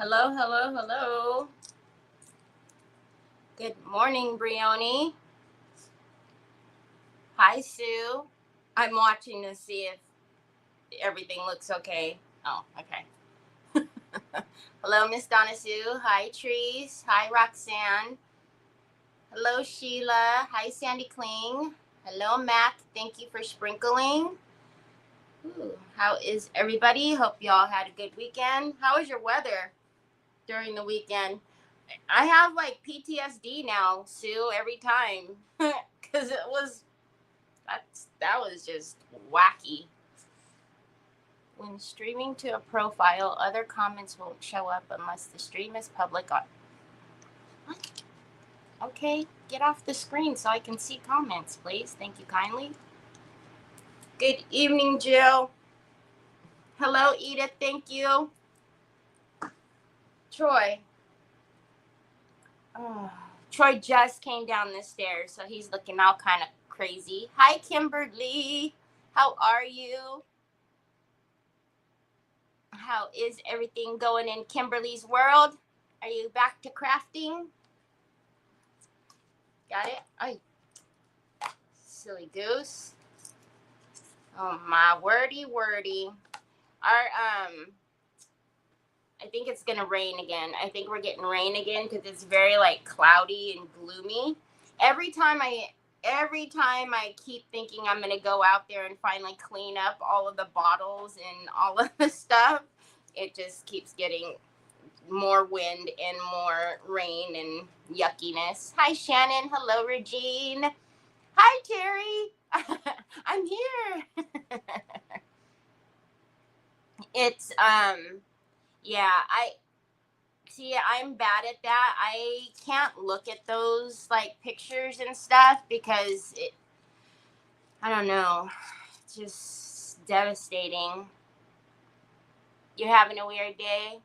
Hello, hello, hello. Good morning, Brioni. Hi, Sue. I'm watching to see if everything looks okay. Oh, okay. Hello, Miss Donna Sue. Hi, Trees. Hi, Roxanne. Hello, Sheila. Hi, Sandy Kling. Hello, Mac. Thank you for sprinkling. Ooh, how is everybody? Hope y'all had a good weekend. How was your weather during the weekend? I have like PTSD now, Sue, every time. Because that was just wacky. When streaming to a profile, other comments won't show up unless the stream is public. What? Okay, get off the screen so I can see comments, please. Thank you kindly. Good evening, Jill. Hello, Edith. Thank you. Troy. Oh, Troy just came down the stairs, so he's looking all kind of crazy. Hi, Kimberly. How are you? How is everything going in Kimberly's world? Are you back to crafting? Got it? Ay, silly goose. Oh my wordy. I think it's gonna rain again. I think we're getting rain again because it's very like cloudy and gloomy. Every time I keep thinking I'm gonna go out there and finally clean up all of the bottles and all of the stuff, it just keeps getting more wind and more rain and yuckiness. Hi, Shannon. Hello, Regine. Hi, Terry. I'm here. It's yeah, I'm bad at that. I can't look at those like pictures and stuff because I don't know, it's just devastating. You're having a weird day?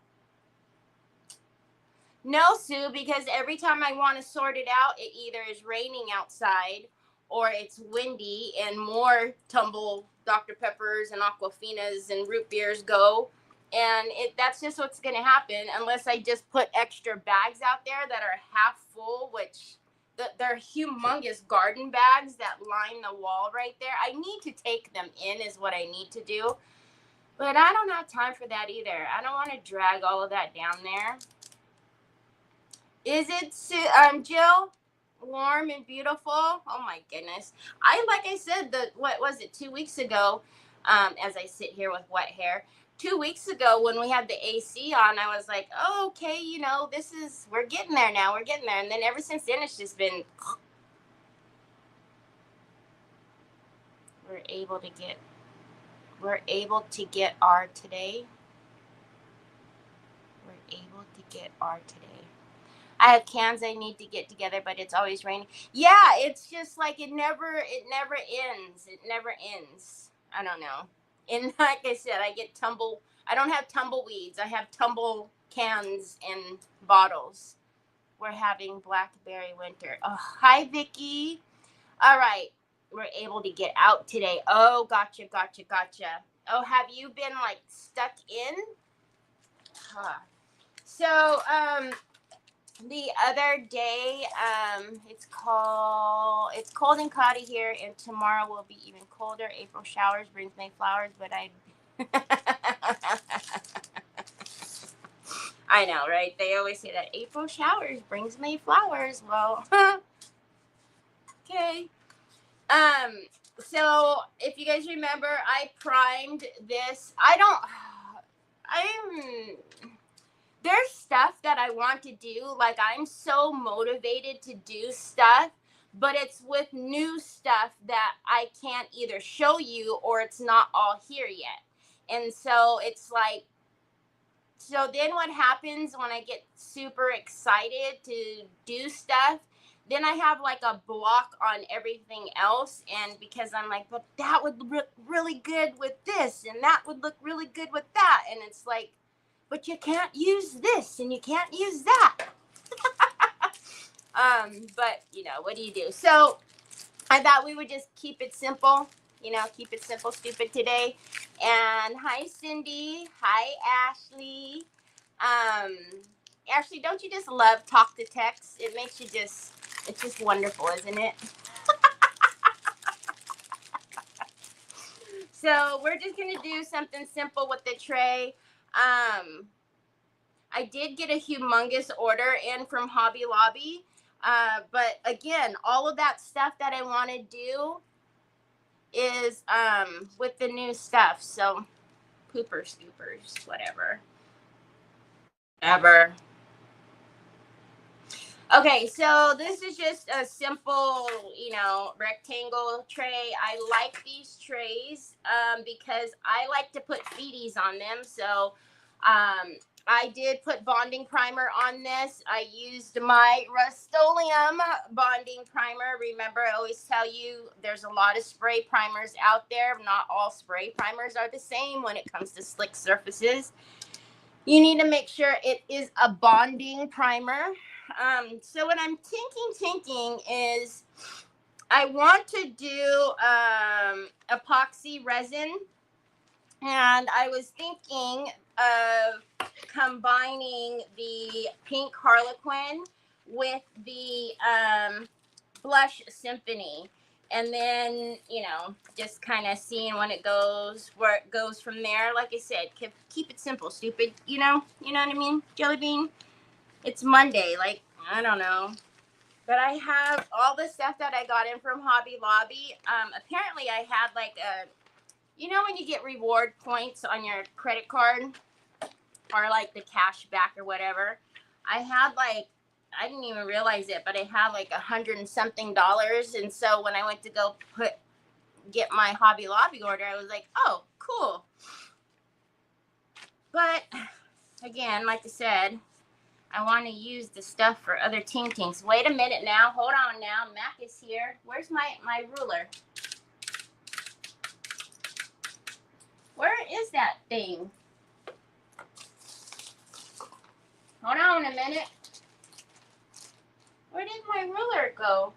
No, Sue, because every time I want to sort it out, it either is raining outside or it's windy and more tumble Dr. Peppers and Aquafinas and root beers go. And that's just what's going to happen unless I just put extra bags out there that are half full, which they're humongous garden bags that line the wall right there. I need to take them in is what I need to do. But I don't have time for that either. I don't want to drag all of that down there. Is it, Jill? Warm and beautiful? Oh my goodness. Like I said, what was it, 2 weeks ago, as I sit here with wet hair, 2 weeks ago when we had the AC on, I was like, oh, okay, we're getting there now. We're getting there. And then ever since then, it's just been, we're able to get our today. We're able to get our today. I have cans I need to get together, but it's always raining. Yeah, it's just like it never ends. It never ends. I don't know. And like I said, I don't have tumbleweeds. I have tumble cans and bottles. We're having blackberry winter. Oh, hi, Vicky. All right. We're able to get out today. Oh, gotcha. Oh, have you been like stuck in? Huh. So, the other day, it's cold and cloudy here, and tomorrow will be even colder. April showers brings May flowers, but I know, right? They always say that April showers brings May flowers. Well, okay. So if you guys remember, I primed this. There's stuff that I want to do. Like, I'm so motivated to do stuff, but it's with new stuff that I can't either show you or it's not all here yet. And so it's like, so then what happens when I get super excited to do stuff? Then I have like a block on everything else. And because I'm like, but that would look really good with this, and that would look really good with that. And it's like, but you can't use this and you can't use that. But what do you do? So I thought we would just keep it simple, keep it simple, stupid today. And hi, Cindy. Hi, Ashley. Ashley, don't you just love talk to text? It makes you just, it's just wonderful, isn't it? So we're just going to do something simple with the tray. I did get a humongous order in from Hobby Lobby. But again, all of that stuff that I want to do is with the new stuff. So pooper scoopers, whatever. Ever. Okay, so this is just a simple, rectangle tray. I like these trays because I like to put feeties on them. So I did put bonding primer on this. I used my Rust-Oleum bonding primer. Remember, I always tell you there's a lot of spray primers out there. Not all spray primers are the same when it comes to slick surfaces. You need to make sure it is a bonding primer. So what I'm thinking is I want to do epoxy resin, and I was thinking of combining the pink Harlequin with the blush Symphony, and then just kind of seeing when it goes, where it goes from there. Like I said, keep it simple, stupid. You know what I mean? Jelly bean. It's Monday, like, I don't know. But I have all the stuff that I got in from Hobby Lobby. Apparently I had like when you get reward points on your credit card or like the cash back or whatever. I had like, I didn't even realize it, but I had like $100 and something. And so when I went to go get my Hobby Lobby order, I was like, oh, cool. But again, like I said, I want to use the stuff for other tintings. Wait a minute now. Hold on now. Mac is here. Where's my ruler? Where is that thing? Hold on a minute. Where did my ruler go?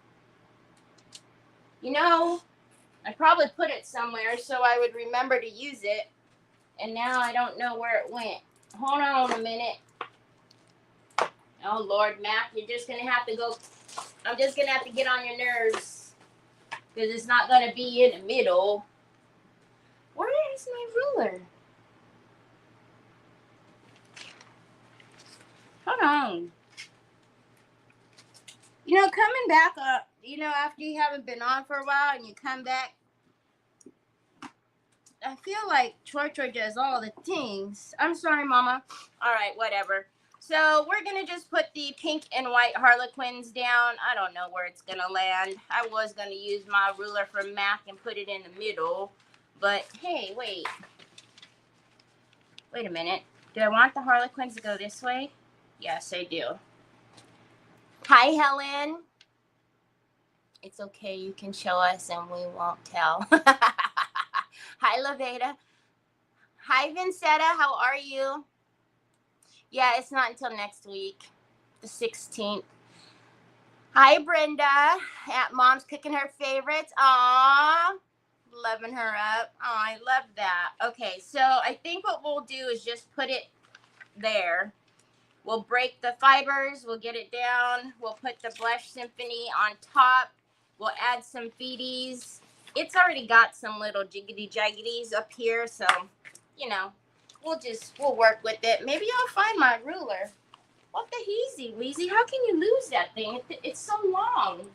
I probably put it somewhere so I would remember to use it. And now I don't know where it went. Hold on a minute. Oh, Lord, Mac, you're just going to have to go. I'm just going to have to get on your nerves. Because it's not going to be in the middle. Where is my ruler? Hold on. Coming back up, after you haven't been on for a while and you come back, I feel like Troy does all the things. I'm sorry, Mama. All right, whatever. So we're going to just put the pink and white Harlequins down. I don't know where it's going to land. I was going to use my ruler from MAC and put it in the middle. But, hey, wait. Wait a minute. Do I want the Harlequins to go this way? Yes, I do. Hi, Helen. It's okay. You can show us and we won't tell. Hi, Laveda. Hi, Vincetta. How are you? Yeah, it's not until next week, the 16th. Hi, Brenda. At Mom's cooking her favorites. Aw, loving her up. Oh, I love that. Okay, so I think what we'll do is just put it there. We'll break the fibers. We'll get it down. We'll put the Blush Symphony on top. We'll add some feeties. It's already got some little jiggity-jaggities up here, so, we'll work with it. Maybe I'll find my ruler. What the heezy, Weezy? How can you lose that thing? It's so long.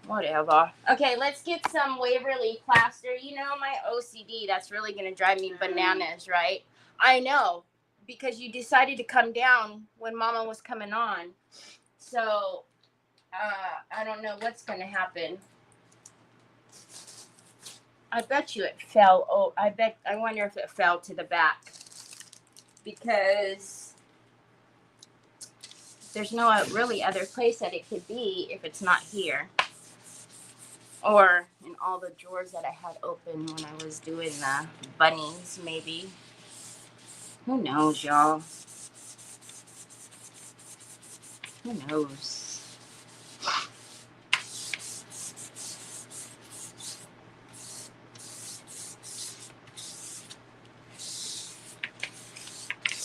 Whatever. Okay, let's get some Waverly plaster. My OCD, that's really going to drive me bananas, right? I know, because you decided to come down when Mama was coming on. So, I don't know what's going to happen. I bet you it fell. Oh, I wonder if it fell to the back. Because there's no really other place that it could be if it's not here. Or in all the drawers that I had open when I was doing the bunnies, maybe. Who knows, y'all? Who knows?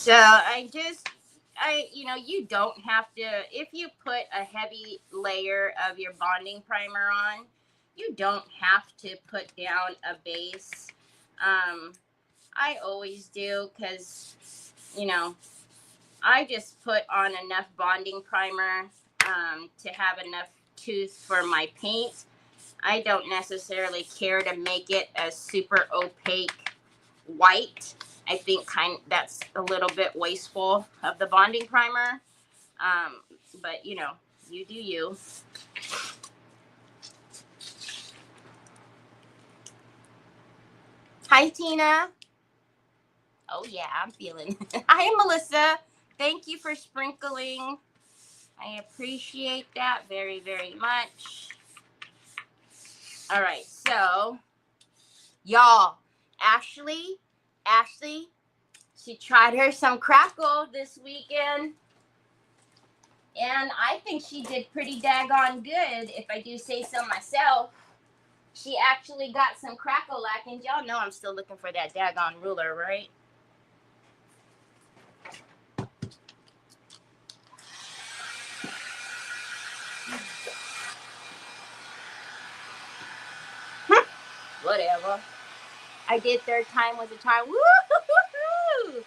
So you don't have to, if you put a heavy layer of your bonding primer on, you don't have to put down a base. I always do, because, I just put on enough bonding primer to have enough tooth for my paint. I don't necessarily care to make it a super opaque white. I think that's a little bit wasteful of the bonding primer. But you do you. Hi, Tina. Oh yeah, I'm feeling. Hi, Melissa. Thank you for sprinkling. I appreciate that very, very much. All right, so y'all, Ashley, she tried her some crackle this weekend, and I think she did pretty daggone good, if I do say so myself. She actually got some crackle-lack, and y'all know I'm still looking for that daggone ruler, right? Whatever. I did third time was a charm. Woo-hoo-hoo-hoo!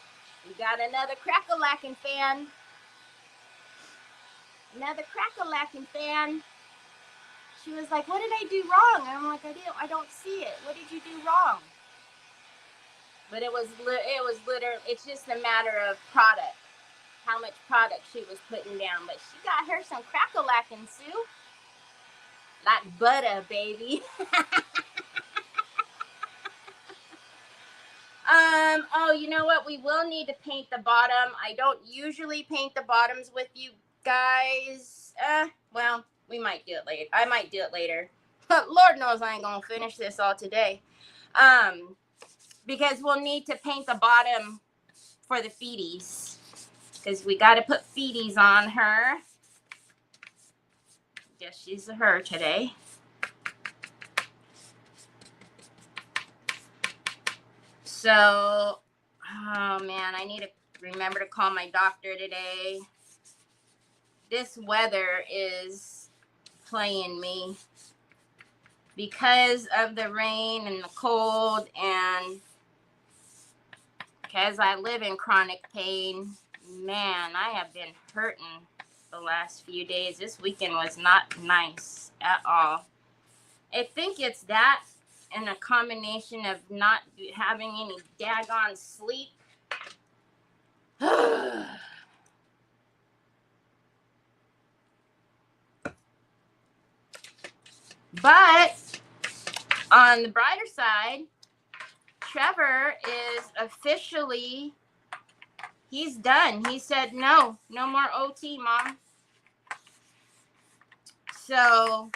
We got another crackle-lacking fan. Another crackle-lacking fan. She was like, "What did I do wrong?" And I'm like, I don't see it. What did you do wrong? But it was literally, it's just a matter of product. How much product she was putting down. But she got her some crackle-lacking, Sue. Like butter, baby. Oh, you know what? We will need to paint the bottom. I don't usually paint the bottoms with you guys. Well, we might do it later. I might do it later. But Lord knows I ain't gonna finish this all today. Because we'll need to paint the bottom for the feeties. Because we got to put feeties on her. Guess she's a her today. So, oh man, I need to remember to call my doctor today. This weather is playing me because of the rain and the cold, and because I live in chronic pain. Man, I have been hurting the last few days. This weekend was not nice at all. I think it's that and a combination of not having any daggone sleep. But on the brighter side, Trevor is officially, he's done. He said, no more OT, Mom. So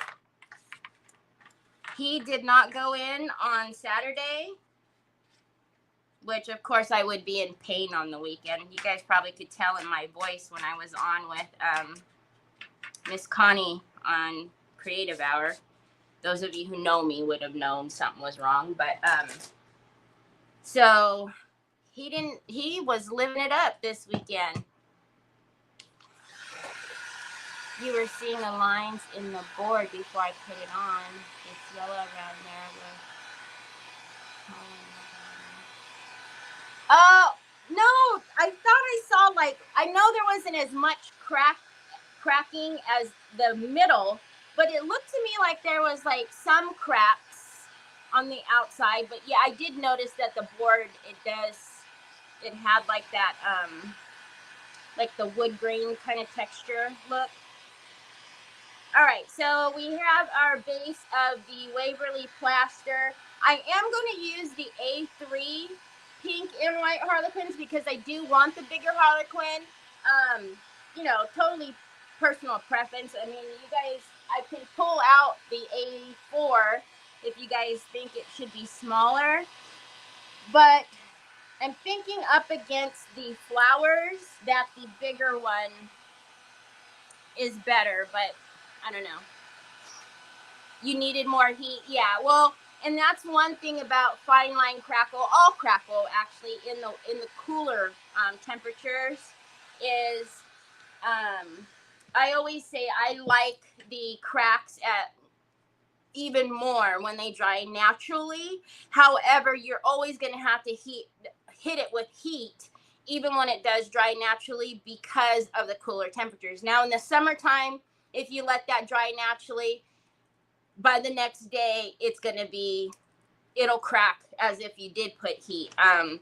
he did not go in on Saturday, which of course I would be in pain on the weekend. You guys probably could tell in my voice when I was on with Miss Connie on Creative Hour. Those of you who know me would have known something was wrong. But so he was living it up this weekend. You were seeing the lines in the board before I put it on. It's yellow around there. Oh, no, I thought I saw, like, I know there wasn't as much cracking as the middle, but it looked to me like there was, like, some cracks on the outside. But yeah, I did notice that the board, it had like that, like the wood grain kind of texture look. All right, so we have our base of the Waverly Plaster. I am going to use the A3 pink and white Harlequins because I do want the bigger Harlequin. Totally personal preference. I mean, you guys, I can pull out the A4 if you guys think it should be smaller. But I'm thinking up against the flowers that the bigger one is better, but I don't know. You needed more heat. Yeah, well, And that's one thing about fine line crackle, all crackle actually in the cooler temperatures is I always say I like the cracks at even more when they dry naturally. However, you're always going to have to hit it with heat even when it does dry naturally because of the cooler temperatures. Now in the summertime, if you let that dry naturally, by the next day it'll crack as if you did put heat. And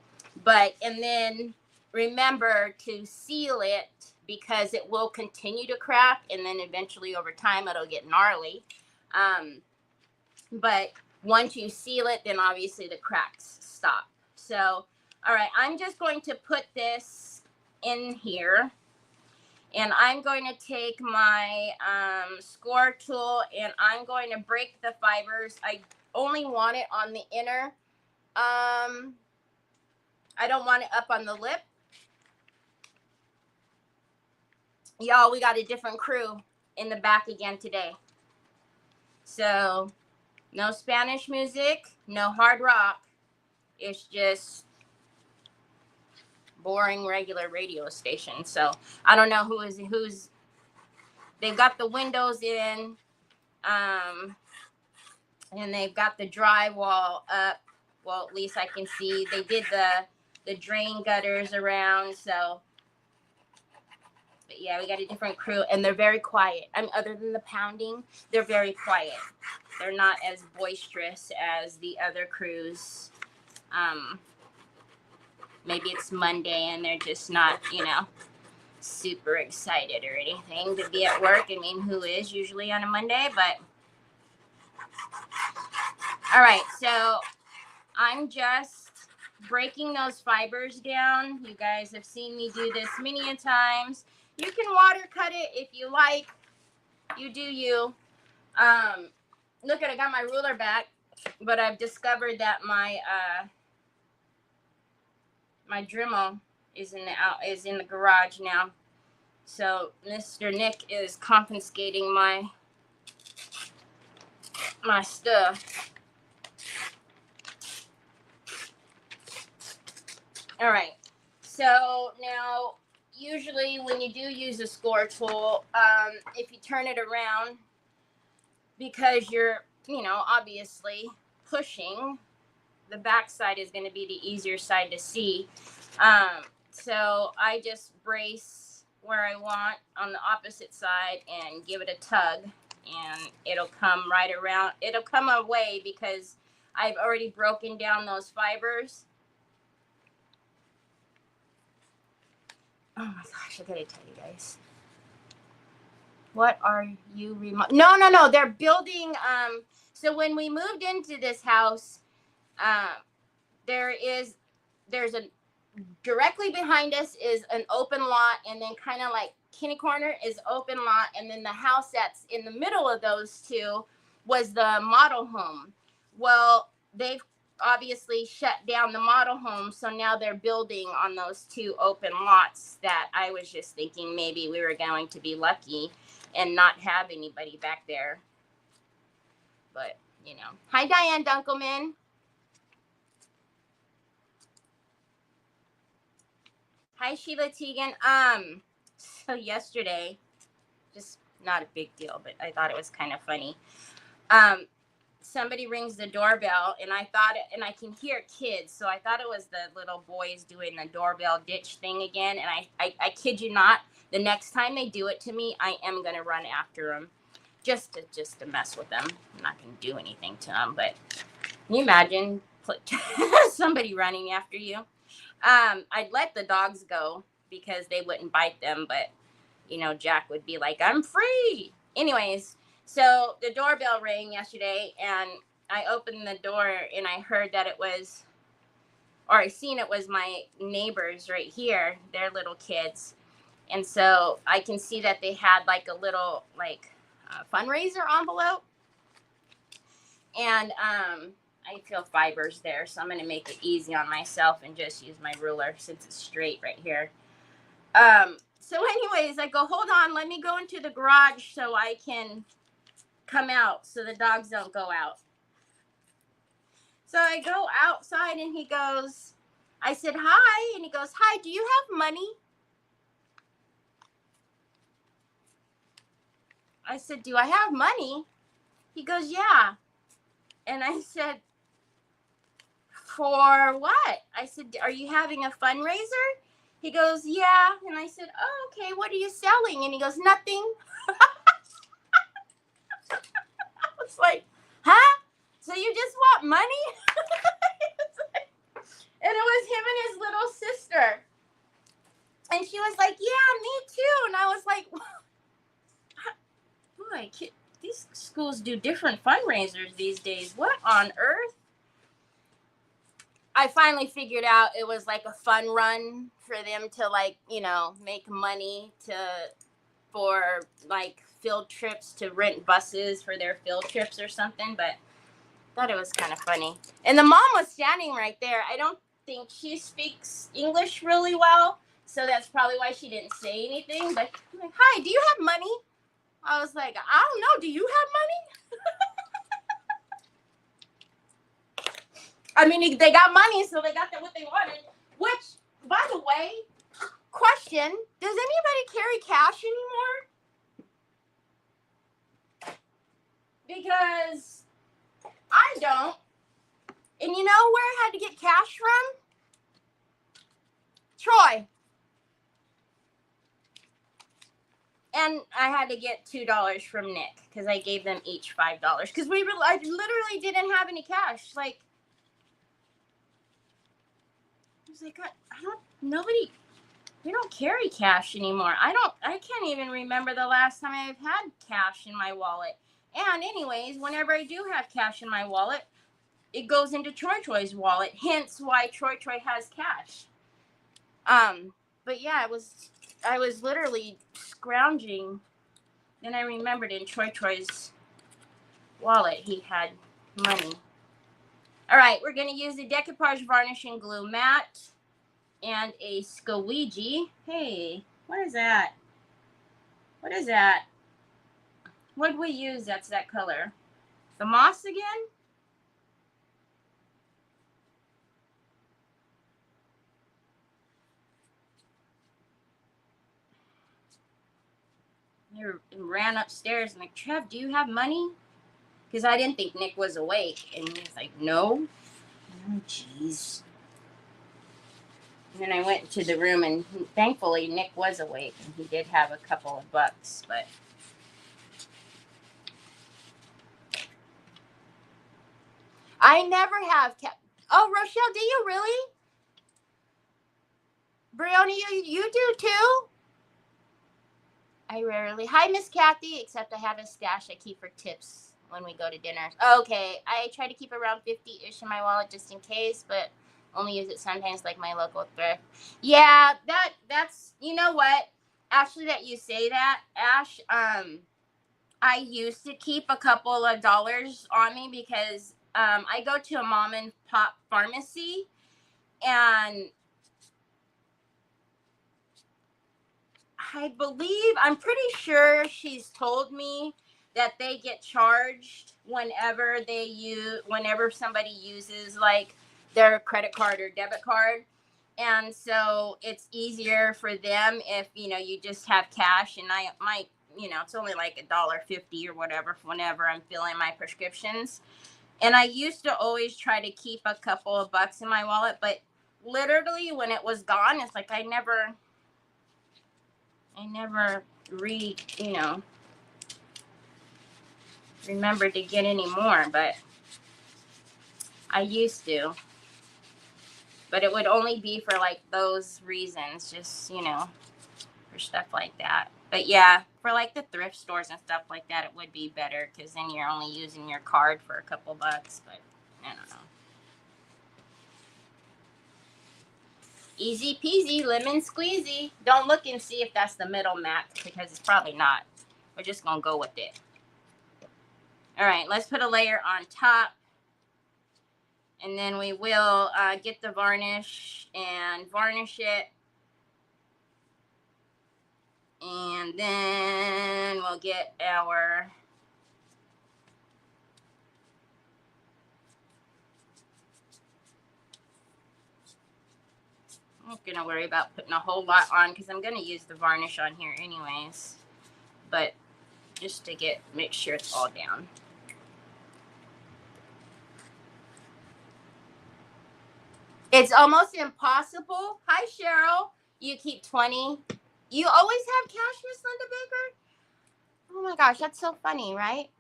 then remember to seal it because it will continue to crack, and then eventually over time it'll get gnarly. But once you seal it, then obviously the cracks stop. So, all right, I'm just going to put this in here. And I'm going to take my score tool and I'm going to break the fibers. I only want it on the inner. I don't want it up on the lip. Y'all, we got a different crew in the back again today. So, no Spanish music, no hard rock. It's just boring regular radio station. So, I don't know who's. They've got the windows in. And they've got the drywall up. Well, at least I can see. They did the drain gutters around. So, but yeah, we got a different crew, and they're very quiet. I mean, other than the pounding, they're very quiet. They're not as boisterous as the other crews. Maybe it's Monday, and they're just not, super excited or anything to be at work. I mean, who is usually on a Monday, but... All right, so I'm just breaking those fibers down. You guys have seen me do this many a times. You can water cut it if you like. You do you. Look at, I got my ruler back, but I've discovered that my my Dremel is in the garage now. So Mr. Nick is confiscating my stuff. All right, so now usually when you do use a score tool, if you turn it around, because you're, obviously pushing, the back side is going to be the easier side to see. So I just brace where I want on the opposite side and give it a tug, and it'll come right around. It'll come away because I've already broken down those fibers. Oh my gosh, I gotta tell you guys. What are you No. They're building. So when we moved into this house, there's a directly behind us is an open lot, and then kind of like kitty corner is open lot, and then the house that's in the middle of those two was the model home. Well, they've obviously shut down the model home, so now they're building on those two open lots that I was just thinking maybe we were going to be lucky and not have anybody back there. But, Hi, Diane Dunkelman. Hi, Sheila Teagan. So yesterday, just not a big deal, but I thought it was kind of funny. Somebody rings the doorbell, and I can hear kids, so I thought it was the little boys doing the doorbell ditch thing again. And I kid you not, the next time they do it to me, I am gonna run after them, just to mess with them. I'm not gonna do anything to them, but can you imagine somebody running after you? I'd let the dogs go because they wouldn't bite them, but Jack would be like, I'm free. Anyways, so the doorbell rang yesterday, and I opened the door, and I heard that I seen it was my neighbors right here, their little kids. And so I can see that they had like a little fundraiser envelope, and I feel fibers there, so I'm going to make it easy on myself and just use my ruler since it's straight right here. So anyways, I go, hold on, let me go into the garage so I can come out so the dogs don't go out. So I go outside and he goes, I said, hi. And he goes, hi, do you have money? I said, do I have money? He goes, yeah. And I said, for what? I said, are you having a fundraiser? He goes, yeah. And I said, oh, okay, what are you selling? And he goes, nothing. I was like, huh? So you just want money? And it was him and his little sister. And she was like, yeah, me too. And I was like, boy, these schools do different fundraisers these days. What on earth? I finally figured out it was like a fun run for them to, like, you know, make money for like field trips, to rent buses for their field trips or something. But I thought it was kind of funny. And the mom was standing right there. I don't think she speaks English really well, so that's probably why she didn't say anything. But I'm like, hi, do you have money? I was like, I don't know. Do you have money? I mean, they got money, so they got what they wanted. Which, by the way, question, does anybody carry cash anymore? Because I don't. And you know where I had to get cash from? Troy. And I had to get $2 from Nick because I gave them each $5 because I literally didn't have any cash. Like, I was like, we don't carry cash anymore. I can't even remember the last time I've had cash in my wallet. And anyways, whenever I do have cash in my wallet, it goes into Troy's wallet. Hence why Troy has cash. But yeah, I was literally scrounging. Then I remembered in Troy's wallet he had money. All right, we're going to use the decoupage varnish and glue matte and a squeegee. Hey, what is that? What is that? What did we use that's that color? The moss again? He ran upstairs and like, Trev, do you have money? Because I didn't think Nick was awake. And he's like, no. Oh, jeez. And then I went to the room and thankfully Nick was awake and he did have a couple of bucks, but I never have kept. Oh, Rochelle, do you really? Brianna, you do too? I rarely. Hi, Miss Kathy, except I have a stash I keep for tips when we go to dinner. Okay, I try to keep around 50-ish in my wallet just in case, but only use it sometimes, like my local thrift. Yeah, that's, you know what? Actually, that you say that, Ash, I used to keep a couple of dollars on me because I go to a mom and pop pharmacy, and I'm pretty sure she's told me that they get charged whenever somebody uses like their credit card or debit card. And so it's easier for them if, you know, you just have cash, and I might, you know, it's only like $1.50 or whatever whenever I'm filling my prescriptions. And I used to always try to keep a couple of bucks in my wallet, but literally when it was gone, it's like I never remember to get any more, but I used to. But it would only be for like those reasons, just, you know, for stuff like that. But yeah, for like the thrift stores and stuff like that, it would be better because then you're only using your card for a couple bucks, but I don't know. Easy peasy, lemon squeezy. Don't look and see if that's the middle matte because it's probably not. We're just going to go with it. All right, let's put a layer on top. And then we will get the varnish and varnish it. And then we'll get our not going to worry about putting a whole lot on because I'm going to use the varnish on here anyways. But just to make sure it's all down. It's almost impossible. Hi, Cheryl. You keep 20. You always have cash, Miss Linda Baker? Oh my gosh, that's so funny, right?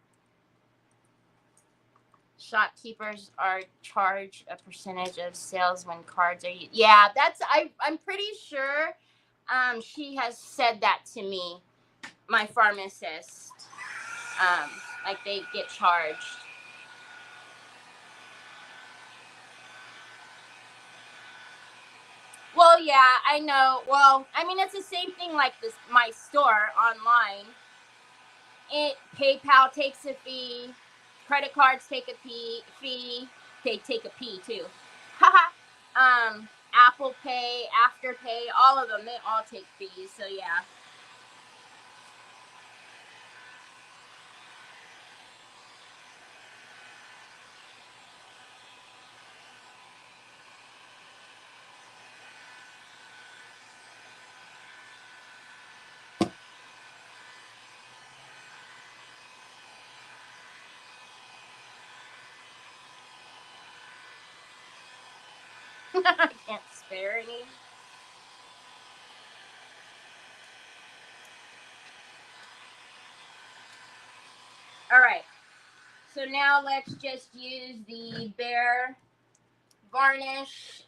Shopkeepers are charged a percentage of sales when cards are used. Yeah, I'm pretty sure she has said that to me, my pharmacist. Like they get charged. Well, yeah, I know. Well, I mean, it's the same thing like this. My store online. PayPal takes a fee. Credit cards take a fee. They take a P too. Haha. Apple Pay, Afterpay, all of them, they all take fees. So yeah. I can't spare any. All right. So now let's just use the bare varnish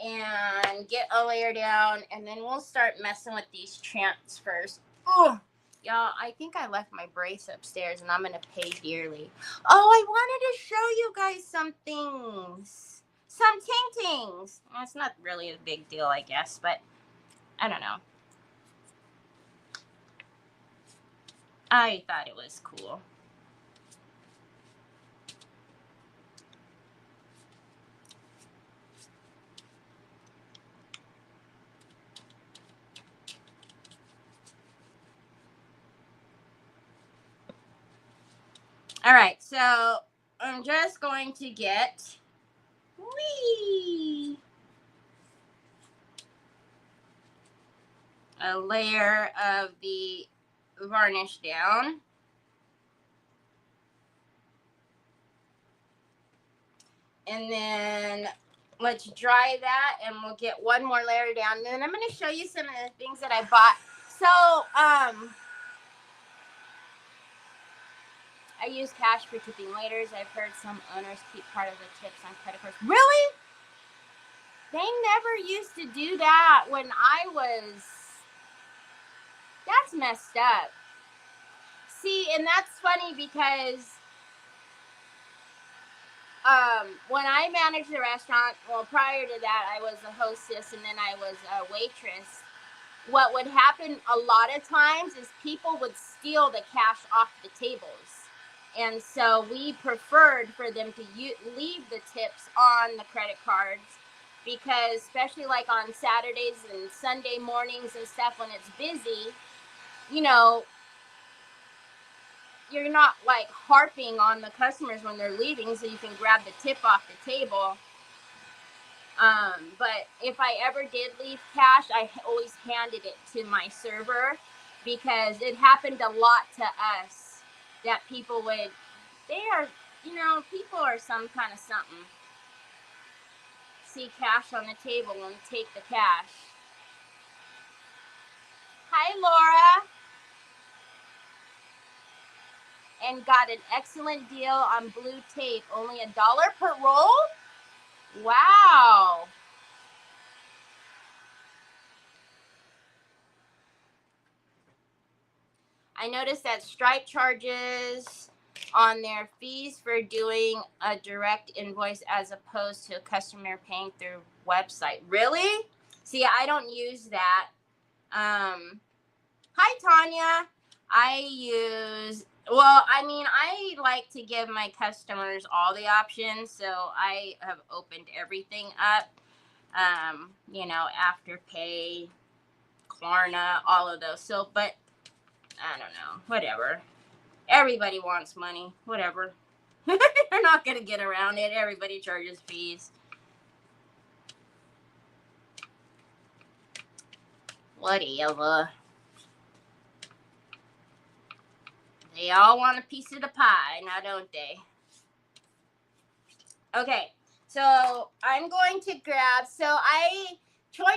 and get a layer down, and then we'll start messing with these tramps first. Oh, y'all, I think I left my brace upstairs, and I'm gonna pay dearly. Oh, I wanted to show you guys some things, some ting-tings. Well, it's not really a big deal, I guess, but I don't know. I thought it was cool. All right, so I'm just going to get a layer of the varnish down. And then let's dry that, and we'll get one more layer down. And then I'm going to show you some of the things that I bought. So, I use cash for tipping waiters. I've heard some owners keep part of the tips on credit cards. Really? They never used to do that when I was... That's messed up. See, and that's funny because when I managed the restaurant, well, prior to that, I was a hostess and then I was a waitress. What would happen a lot of times is people would steal the cash off the tables. And so we preferred for them to leave the tips on the credit cards because especially like on Saturdays and Sunday mornings and stuff when it's busy, you know, you're not like harping on the customers when they're leaving so you can grab the tip off the table. But if I ever did leave cash, I always handed it to my server because it happened a lot to us that people would, people are some kind of something. See cash on the table and take the cash. Hi, Laura. And got an excellent deal on blue tape. Only $1 per roll? Wow. I noticed that Stripe charges on their fees for doing a direct invoice as opposed to a customer paying through website. Really? See, I don't use that. Hi, Tanya. I like to give my customers all the options, so I have opened everything up. Afterpay, Klarna, all of those. So, but I don't know, whatever. Everybody wants money, whatever. You're not going to get around it. Everybody charges fees. Whatever. They all want a piece of the pie, now don't they? Okay, so I'm going to grab, Troy,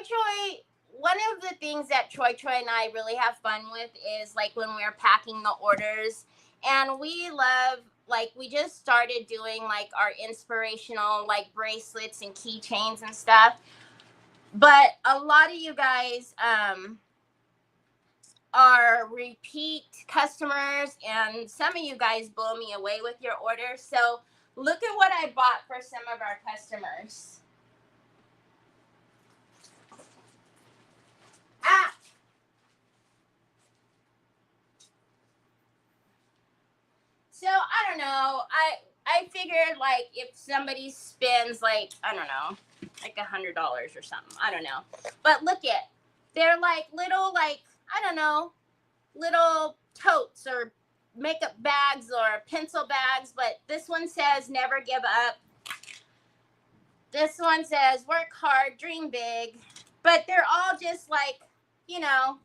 one of the things that Troy and I really have fun with is like when we're packing the orders, and we love, like, we just started doing like our inspirational like bracelets and keychains and stuff. But a lot of you guys are repeat customers, and some of you guys blow me away with your orders. So look at what I bought for some of our customers. So I don't know. I figured like if somebody spends like, I don't know, like $100 or something. I don't know. But look at, they're like little, like, I don't know, little totes or makeup bags or pencil bags. But this one says never give up. This one says work hard, dream big. But they're all just like, you know,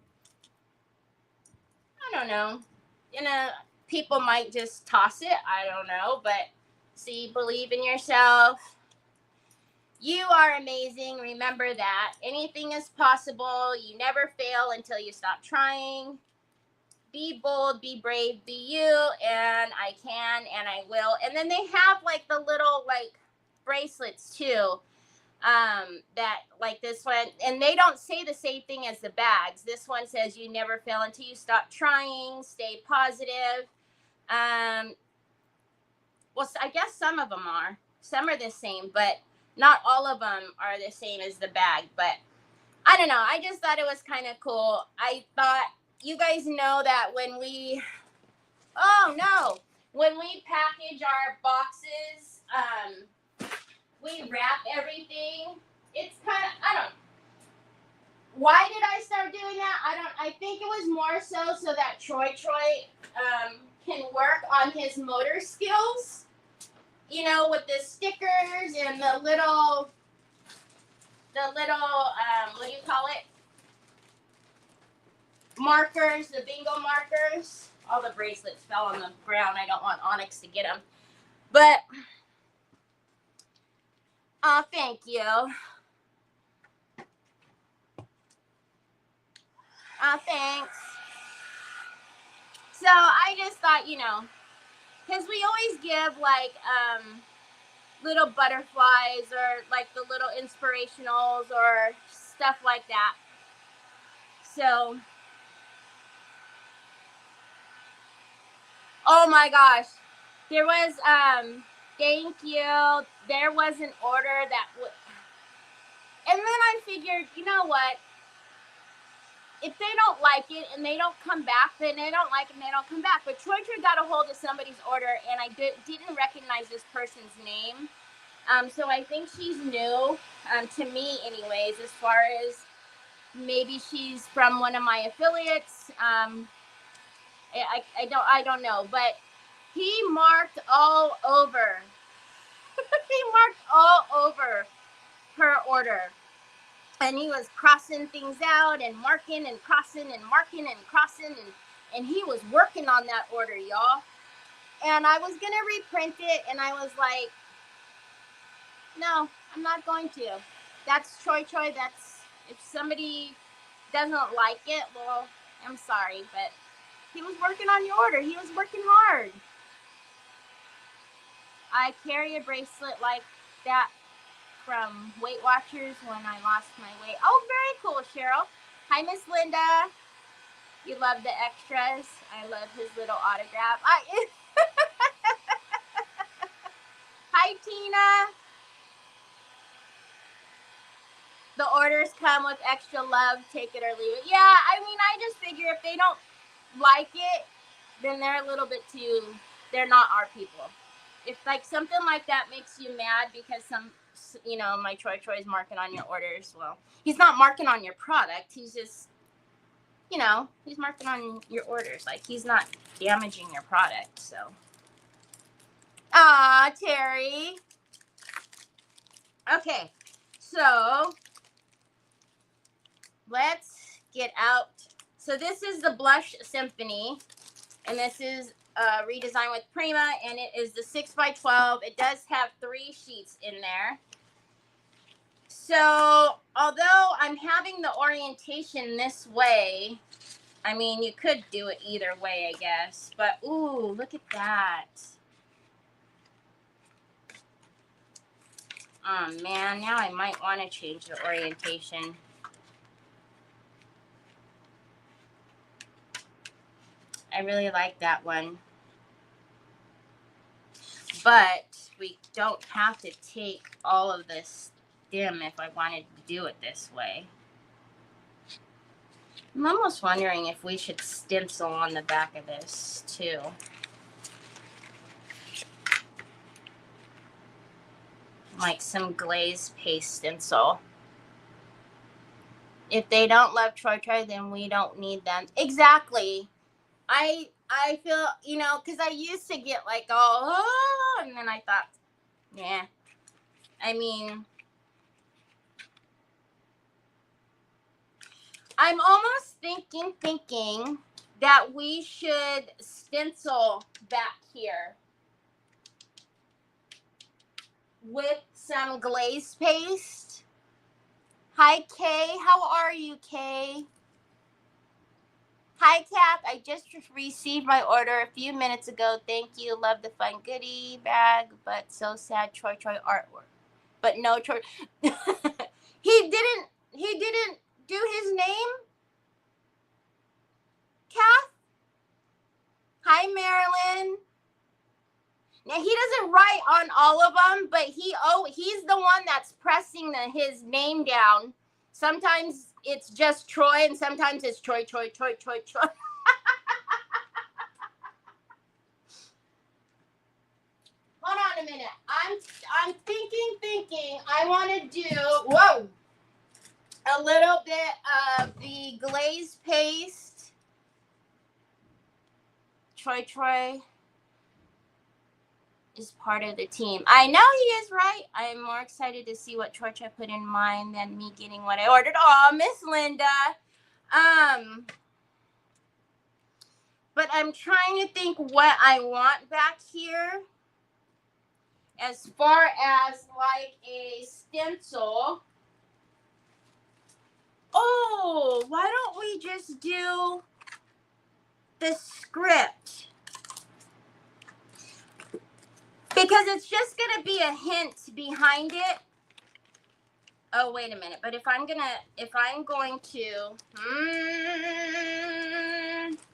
I don't know. People might just toss it. I don't know. But see, believe in yourself. You are amazing. Remember that. Anything is possible. You never fail until you stop trying. Be bold, be brave, be you, and I can and I will. And then they have like the little like bracelets too. That like this one, and they don't say the same thing as the bags. This one says you never fail until you stop trying, stay positive. Well, I guess some of them are. Some are the same, but not all of them are the same as the bag. But I don't know. I just thought it was kind of cool. I thought you guys know that when we package our boxes, we wrap everything. It's kind of, I don't, why did I start doing that? I think it was more so that Troy can work on his motor skills, you know, with the stickers and the little, what do you call it? Markers, the bingo markers. All the bracelets fell on the ground. I don't want Onyx to get them. But, thank you. Thanks. So I just thought, you know, because we always give like little butterflies or like the little inspirationals or stuff like that. So, oh my gosh, there was thank you. There was an order that would, and then I figured, you know what? If they don't like it and they don't come back, then they don't like it and they don't come back. But Troy got a hold of somebody's order, and I didn't recognize this person's name. So I think she's new, to me anyways, as far as maybe she's from one of my affiliates. I don't know, but he marked all over. He marked all over her order. And he was crossing things out and marking and crossing and marking and crossing, and he was working on that order, y'all. And I was going to reprint it, and I was like, no, I'm not going to. That's Troy. That's, if somebody doesn't like it, well, I'm sorry, but he was working on your order. He was working hard. I carry a bracelet like that from Weight Watchers when I lost my weight. Oh, very cool, Cheryl. Hi, Miss Linda. You love the extras. I love his little autograph. Hi, Tina. The orders come with extra love. Take it or leave it. Yeah, I mean, I just figure if they don't like it, then they're a little bit too, they're not our people. If like something like that makes you mad because my Troy's marking on your orders, well, he's not marking on your product. He's just, he's marking on your orders. Like, he's not damaging your product, so. Ah, Terry. Okay, so let's get out. So this is the Blush Symphony, and this is redesigned with Prima, and it is the 6x12. It does have 3 sheets in there. So although I'm having the orientation this way, I mean, you could do it either way, I guess. But, ooh, look at that. Oh, man, now I might want to change the orientation. I really like that one. But we don't have to take all of this stem if I wanted to do it this way. I'm almost wondering if we should stencil on the back of this, too. Like some glaze paste stencil. If they don't love Troy, then we don't need them. Exactly. I feel, you know, because I used to get like, oh, and then I thought, yeah. I mean, I'm almost thinking that we should stencil back here with some glaze paste. Hi, Kay. How are you, Kay? Hi, Cap. I just received my order a few minutes ago. Thank you. Love the fun goodie bag, but so sad Troy artwork. But no Troy. He didn't do his name? Kath? Hi, Marilyn. Now, he doesn't write on all of them, but he's the one that's pressing his name down. Sometimes it's just Troy, and sometimes it's Troy. Hold on a minute. I'm thinking. I want to do a little bit of the glaze paste. Troy is part of the team. I know he is, right? I am more excited to see what Troy put in mine than me getting what I ordered. Oh, Miss Linda. But I'm trying to think what I want back here as far as like a stencil. Oh, why don't we just do the script? Because it's just going to be a hint behind it. Oh, wait a minute. But if I'm going to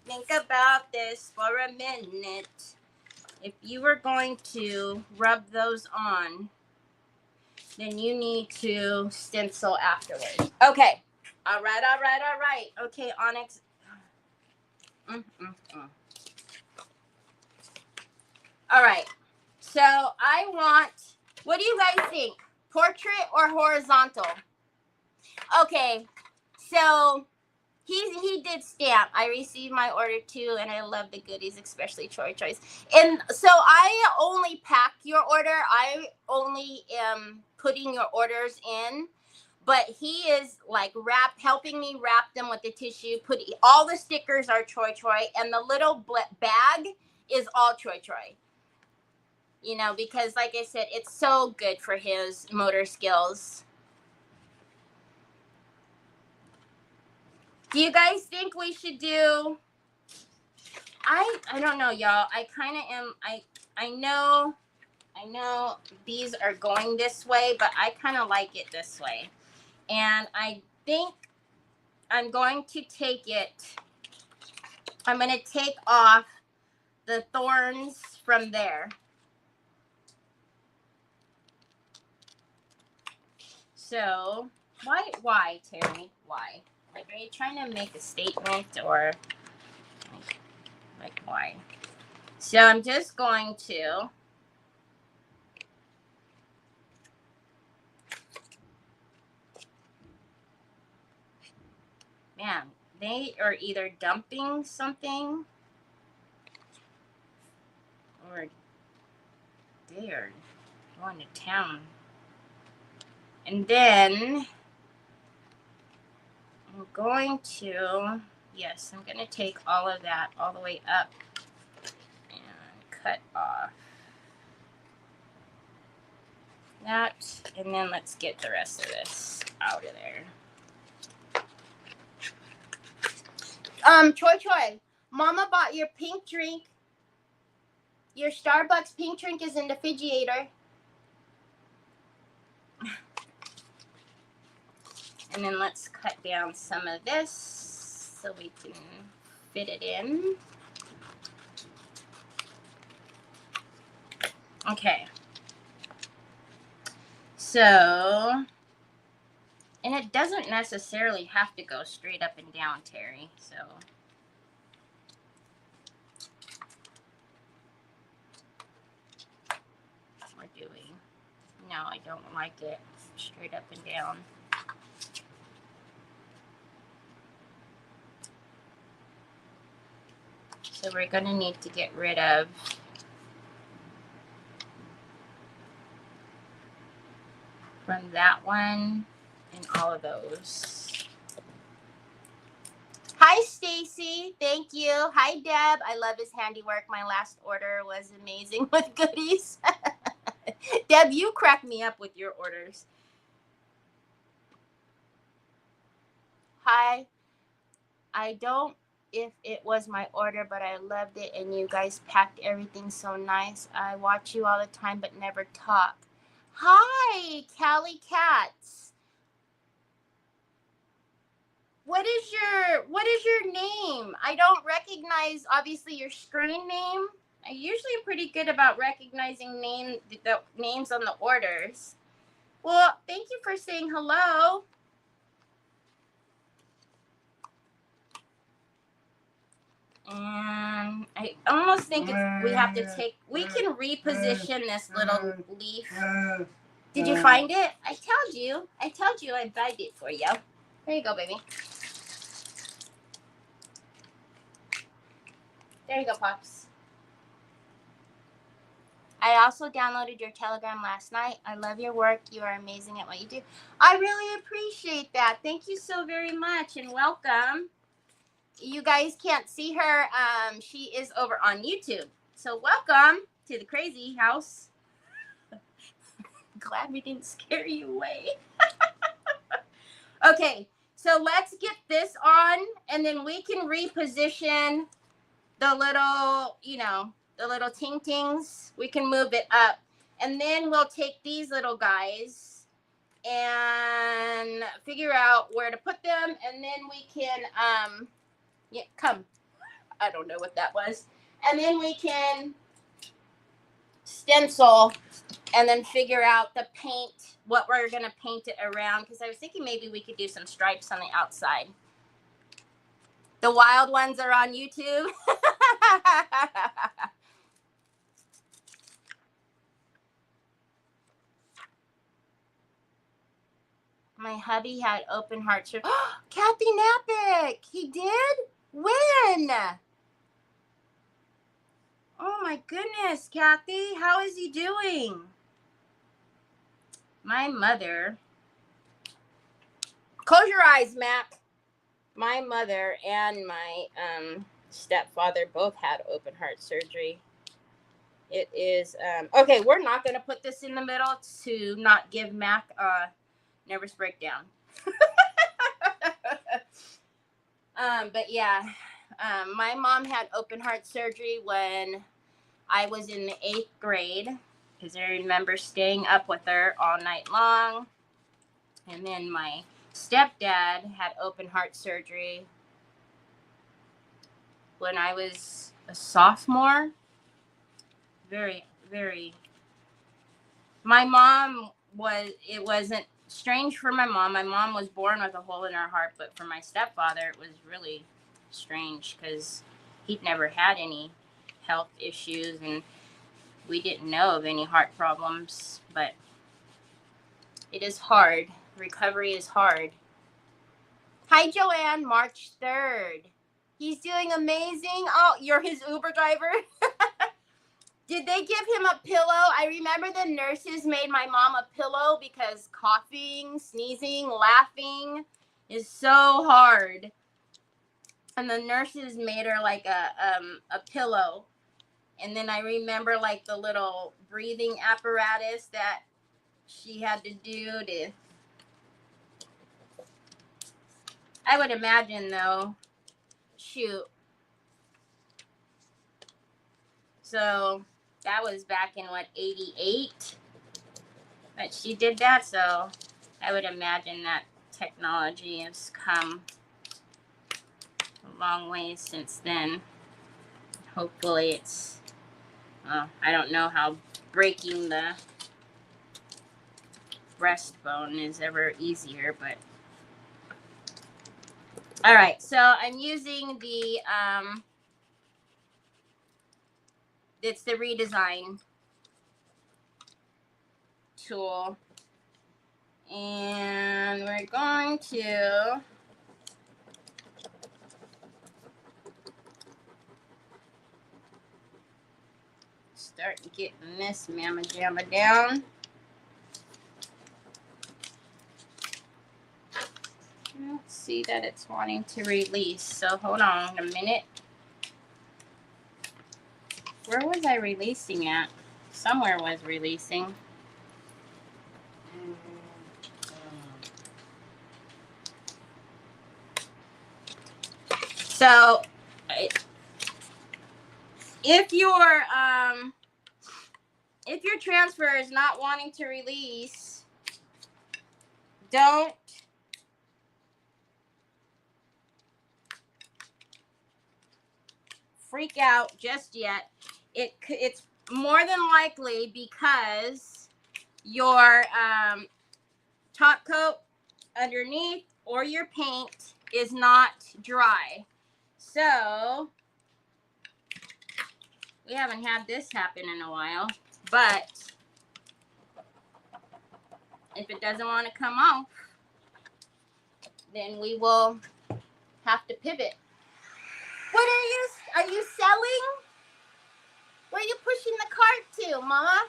think about this for a minute. If you were going to rub those on, then you need to stencil afterwards. Okay. All right. Okay, Onyx. All right. So I want, what do you guys think? Portrait or horizontal? Okay. So he did stamp. I received my order too, and I love the goodies, especially Troy Choice. And so I only pack your order. I only am putting your orders in. But he is like helping me wrap them with the tissue. All the stickers are Troy, and the little bag is all Troy. You know, because like I said, it's so good for his motor skills. Do you guys think we should do? I don't know, y'all. I kind of am. I know these are going this way, but I kind of like it this way. And I think I'm going to take it. I'm going to take off the thorns from there. So, why, Terry? Why? Like, are you trying to make a statement or like why? So I'm just going to man, they are either dumping something or they are going to town. And then I'm going to, yes, I'm going to take all of that all the way up and cut off that, and then let's get the rest of this out of there. Choi, Mama bought your pink drink. Your Starbucks pink drink is in the refrigerator. And then let's cut down some of this so we can fit it in. Okay. So, and it doesn't necessarily have to go straight up and down, Terry. So, we're doing, no, I don't like it straight up and down. So we're going to need to get rid of from that one and all of those. Hi, Stacy. Thank you. Hi, Deb. I love his handiwork. My last order was amazing with goodies. Deb, you crack me up with your orders. Hi. I don't if it was my order, but I loved it, and you guys packed everything so nice. I watch you all the time, but never talk. Hi, Callie Katz. What is your name? I don't recognize, obviously, your screen name. I usually am pretty good about recognizing the names on the orders. Well, thank you for saying hello. And I almost think we have to we can reposition this little leaf. Did you find it? I told you I'd buy it for you. There you go, baby. There you go, Pops. I also downloaded your Telegram last night. I love your work. You are amazing at what you do. I really appreciate that. Thank you so very much, and welcome. You guys can't see her. She is over on YouTube. So welcome to the crazy house. Glad we didn't scare you away. Okay, so let's get this on, and then we can reposition the little, the little ting-tings. We can move it up. And then we'll take these little guys and figure out where to put them. And then we can, come. I don't know what that was. And then we can stencil and then figure out the paint, what we're going to paint it around. Because I was thinking maybe we could do some stripes on the outside. The wild ones are on YouTube. My hubby had open heart surgery. Kathy Napick, he did? When? Oh my goodness, Kathy, how is he doing? My mother, close your eyes, Mac. My mother and my stepfather both had open heart surgery. It is, okay, we're not going to put this in the middle to not give Mac a nervous breakdown. But yeah, my mom had open heart surgery when I was in the 8th grade, because I remember staying up with her all night long. And then my stepdad had open heart surgery when I was a sophomore. Very, very. My mom it wasn't strange for my mom. My mom was born with a hole in her heart, but for my stepfather, it was really strange because he'd never had any health issues, and we didn't know of any heart problems, but it is hard. Recovery is hard. Hi, Joanne, March 3rd. He's doing amazing. Oh, you're his Uber driver? Did they give him a pillow? I remember the nurses made my mom a pillow because coughing, sneezing, laughing, is so hard. And the nurses made her like a pillow. And then I remember like the little breathing apparatus that she had to do to, I would imagine though, shoot. So that was back in what, 88 that she did that. So I would imagine that technology has come a long way since then. Hopefully it's, I don't know how breaking the breastbone is ever easier, but all right. So I'm using the, it's the redesign tool, and we're going to start getting this mamma jamma down. I don't see that it's wanting to release, so hold on a minute. Where was I releasing at? Somewhere was releasing. So if your transfer is not wanting to release, don't freak out just yet. It's more than likely because your top coat underneath or your paint is not dry. So we haven't had this happen in a while, but if it doesn't want to come off, then we will have to pivot. What are you selling? Where are you pushing the cart to, Mama?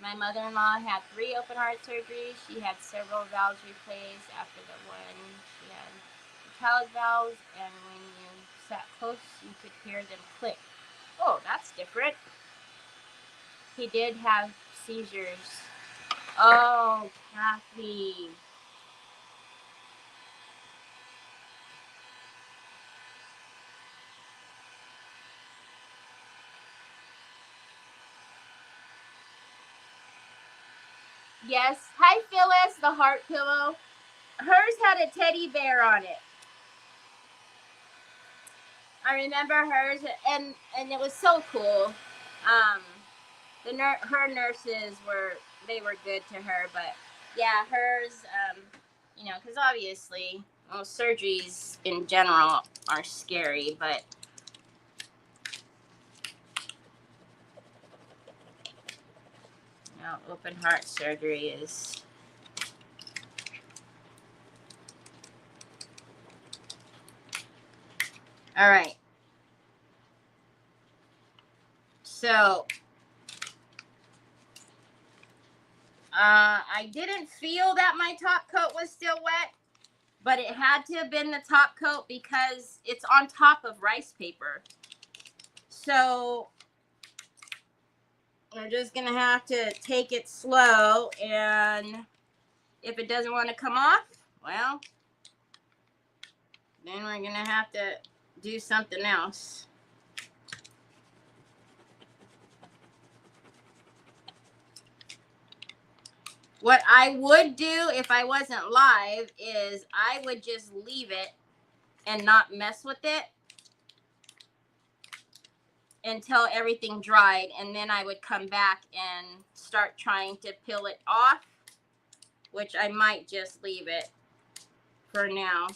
My mother-in-law had 3 open heart surgeries. She had several valves replaced. After the one, she had metallic valves, and when you sat close, you could hear them click. Oh, that's different. He did have seizures. Oh, Kathy. Yes. Hi, Phyllis, the heart pillow. Hers had a teddy bear on it. I remember hers, and it was so cool. Her nurses were good to her, but yeah, hers, because obviously, well, surgeries in general are scary, but open heart surgery is. All right. So, I didn't feel that my top coat was still wet, but it had to have been the top coat because it's on top of rice paper. So, we're just going to have to take it slow, and if it doesn't want to come off, well, then we're going to have to do something else. What I would do if I wasn't live is I would just leave it and not mess with it until everything dried, and then I would come back and start trying to peel it off, which I might just leave it for now.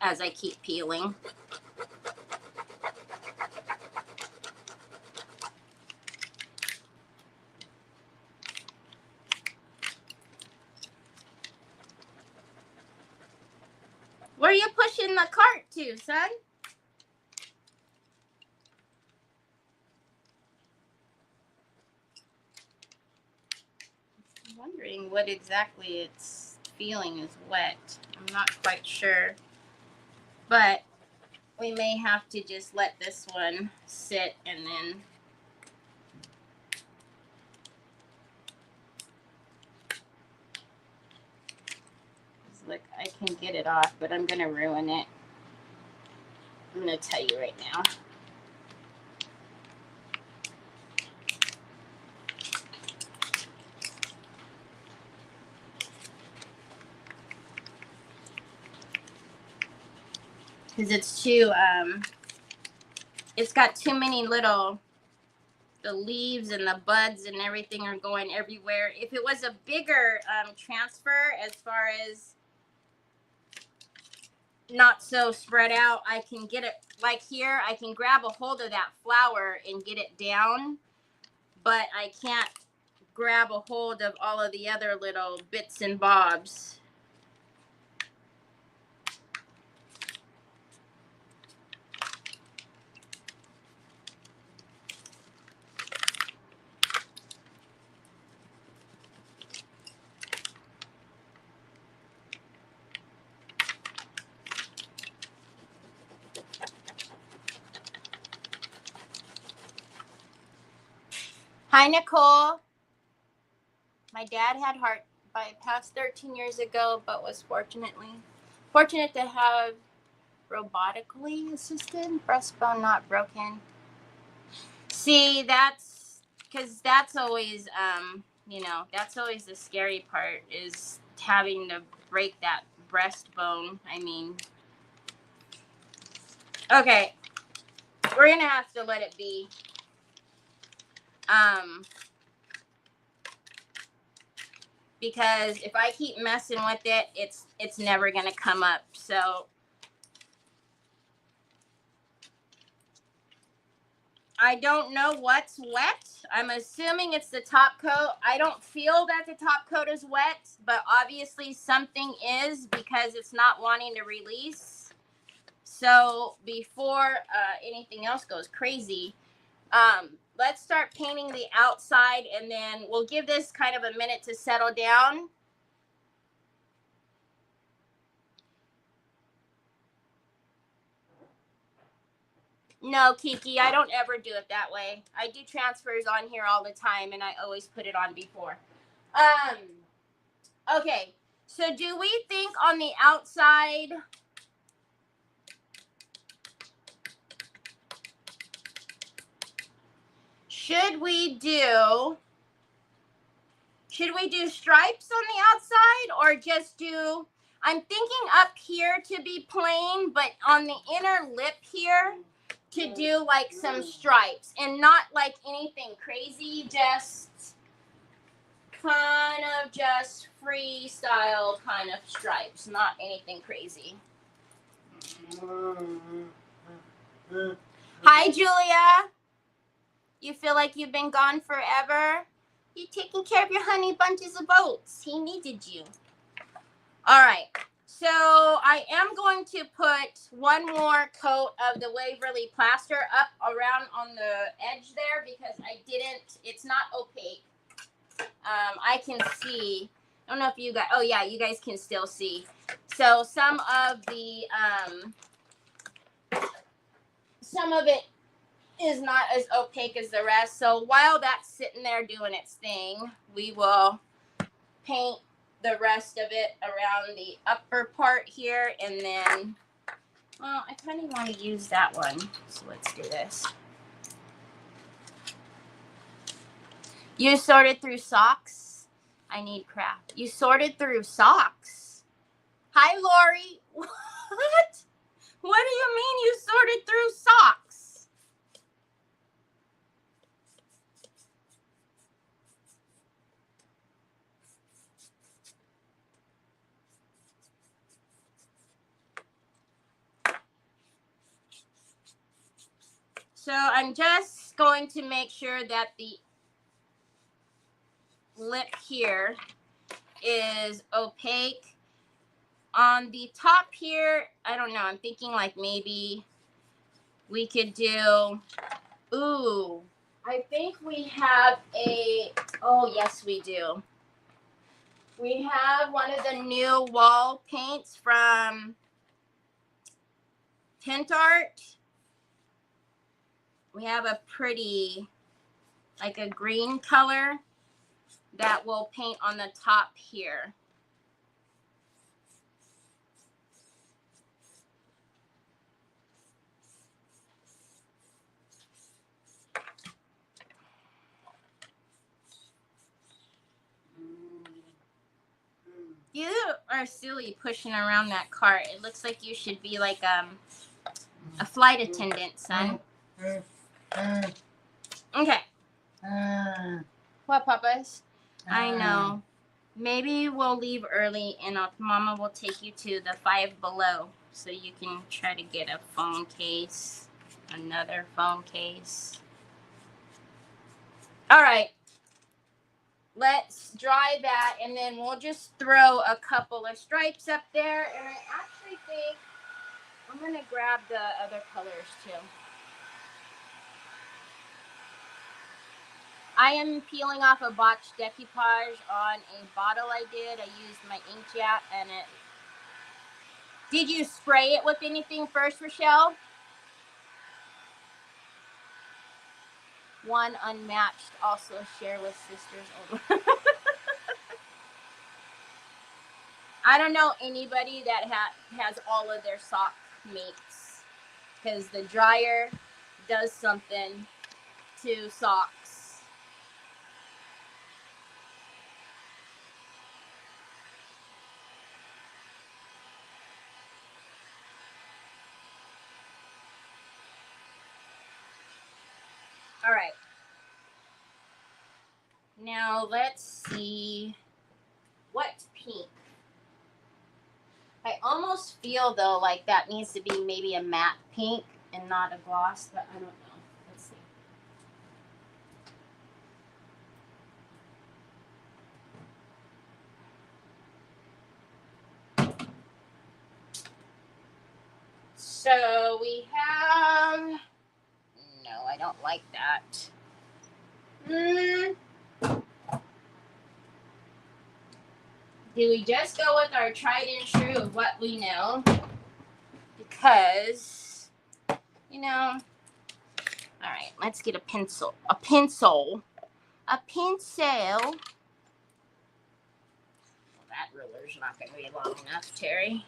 As I keep peeling. Where are you pushing the cart to, son? I'm wondering what exactly it's feeling is wet. I'm not quite sure. But we may have to just let this one sit and then look, I can get it off, but I'm gonna ruin it. I'm gonna tell you right now. Because it's too it's got too many little, the leaves and the buds and everything are going everywhere. If it was a bigger transfer, as far as not so spread out, I can get it like here. I can grab a hold of that flower and get it down, but I can't grab a hold of all of the other little bits and bobs. Hi, Nicole. My dad had heart bypass 13 years ago, but was fortunate to have robotically assisted, breastbone not broken. See, that's because that's always, that's always the scary part, is having to break that breastbone. I mean, okay, we're gonna have to let it be. Because if I keep messing with it, it's never gonna come up. So I don't know what's wet. I'm assuming it's the top coat. I don't feel that the top coat is wet, but obviously something is, because it's not wanting to release. So before anything else goes crazy, let's start painting the outside, and then we'll give this kind of a minute to settle down. No, Kiki, I don't ever do it that way. I do transfers on here all the time, and I always put it on before. Okay, so do we think on the outside, should we do stripes on the outside, or just do, I'm thinking up here to be plain, but on the inner lip here to do like some stripes, and not like anything crazy, just kind of just freestyle kind of stripes, not anything crazy. Hi, Julia. You feel like you've been gone forever? You taking care of your honey bunches of oats. He needed you. All right. So I am going to put one more coat of the Waverly plaster up around on the edge there, because it's not opaque. I can see, I don't know if you guys, oh yeah, you guys can still see. So some of it is not as opaque as the rest. So while that's sitting there doing its thing, we will paint the rest of it around the upper part here. And then, well, I kind of want to use that one. So let's do this. You sorted through socks? I need crap. You sorted through socks? Hi, Lori. What? What do you mean you sorted through socks? So I'm just going to make sure that the lip here is opaque. on the top here, I don't know. I'm thinking like maybe we could do, ooh, I think we have oh yes we do. We have one of the new wall paints from Pentart. We have a pretty, like a green color that we'll paint on the top here. You are silly pushing around that cart. It looks like you should be like a flight attendant, son. Okay. What, Papas? I know. Maybe we'll leave early and Mama will take you to the Five Below so you can try to get a phone case, another phone case. All right. Let's dry that and then we'll just throw a couple of stripes up there. And I actually think I'm going to grab the other colors too. I am peeling off a botched decoupage on a bottle I did. I used my inkjet and it... Did you spray it with anything first, Rochelle? One unmatched, also share with sisters. I don't know anybody that has all of their sock mates because the dryer does something to socks. All right. Now let's see what's pink. I almost feel though like that needs to be maybe a matte pink and not a gloss, but I don't know. Let's see. So we have, no, I don't like that. Do we just go with our tried and true of what we know? Because, you know, all right, let's get a pencil. A pencil. A pencil. Well, that ruler's not going to be long enough, Terry.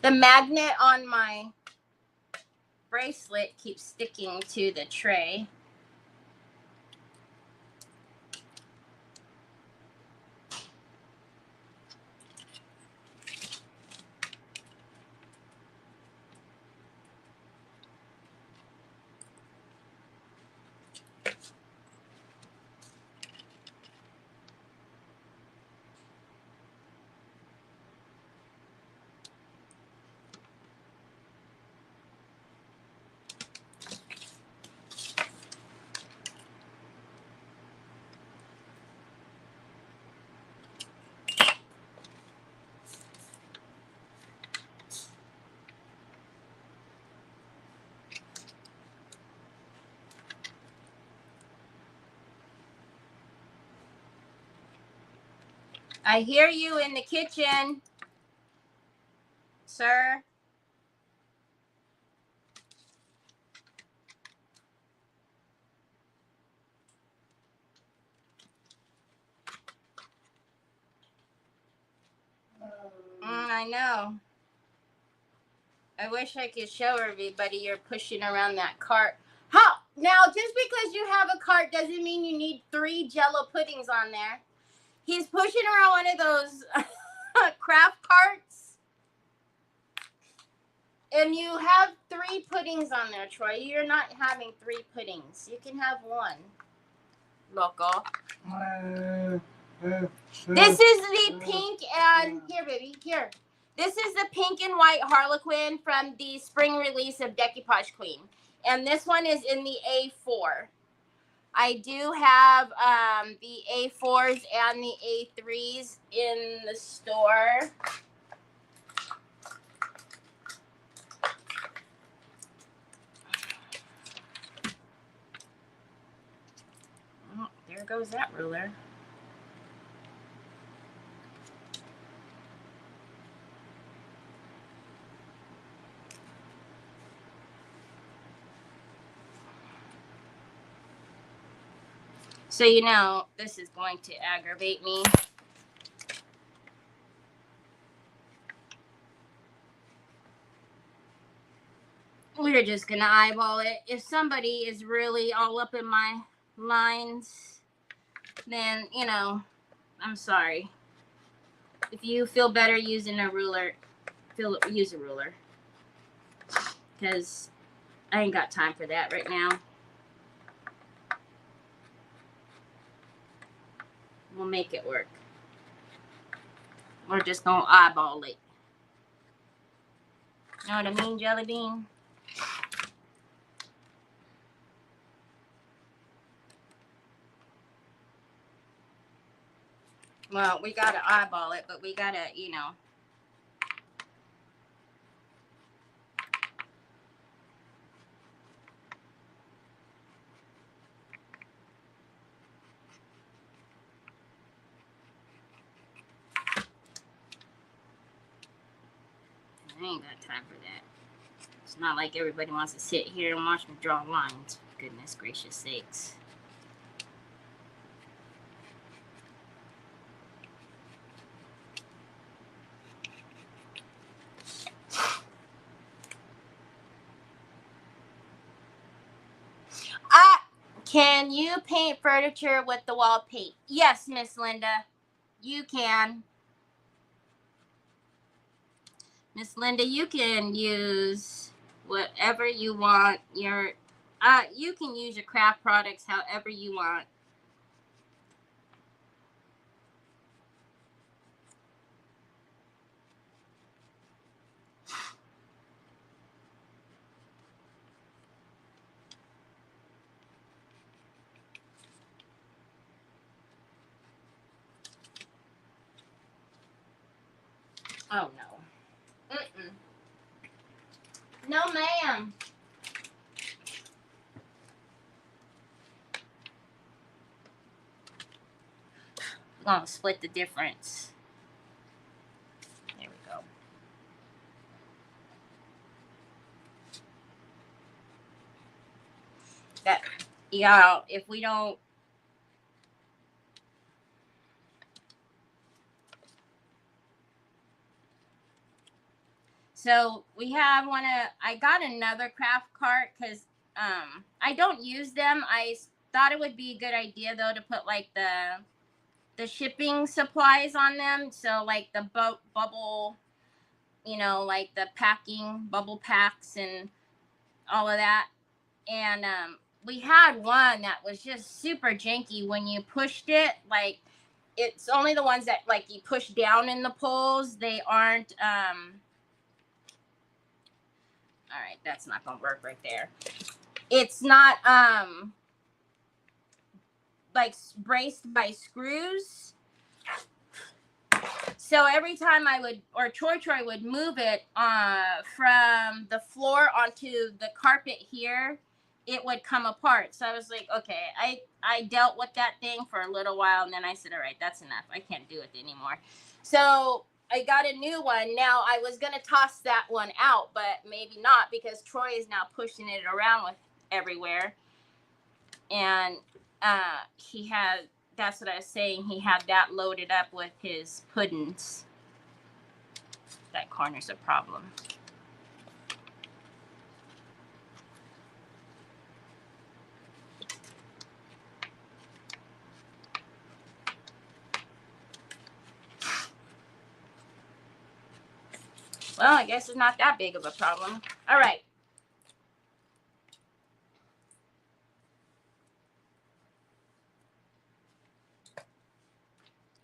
The magnet on my bracelet keeps sticking to the tray. I hear you in the kitchen, sir. I know. I wish I could show everybody you're pushing around that cart. How? Now, just because you have a cart doesn't mean you need 3 Jello puddings on there. He's pushing around one of those craft carts. And you have 3 puddings on there, Troy. You're not having 3 puddings. You can have 1. Loco. This is the pink and... Here, baby. Here. This is the pink and white Harlequin from the spring release of Decoupage Queen. And this one is in the A4. I do have the A4s and the A3s in the store. Oh, there goes that ruler. So you know, this is going to aggravate me. We're just gonna eyeball it. If somebody is really all up in my lines, then, you know, I'm sorry. If you feel better using a ruler, use a ruler. Because I ain't got time for that right now. We'll make it work. We're just gonna eyeball it. You know what I mean, Jelly Bean? Well, we gotta eyeball it, but we gotta, you know. I ain't got time for that. It's not like everybody wants to sit here and watch me draw lines. Goodness gracious sakes. Can you paint furniture with the wall paint? Yes, Miss Linda. You can. Miss Linda, you can use whatever you want. You can use your craft products however you want. Oh, no. Mm-mm. No, ma'am. We're going to split the difference. There we go. That, y'all, if we don't. So we have I got another craft cart because I don't use them. I thought it would be a good idea though to put like the shipping supplies on them. So like the bubble, you know, like the packing bubble packs and all of that. And we had one that was just super janky when you pushed it. Like it's only the ones that like you push down in the poles. They aren't all right, that's not gonna work right there. It's not like braced by screws. So every time I would, or Troy would move it from the floor onto the carpet here, it would come apart. So I was like, okay, I dealt with that thing for a little while, and then I said, all right, that's enough. I can't do it anymore. So I got a new one. Now I was gonna toss that one out, but maybe not because Troy is now pushing it around with everywhere, and he had. That's what I was saying. He had that loaded up with his puddings. That corner's a problem. Well, I guess it's not that big of a problem. All right.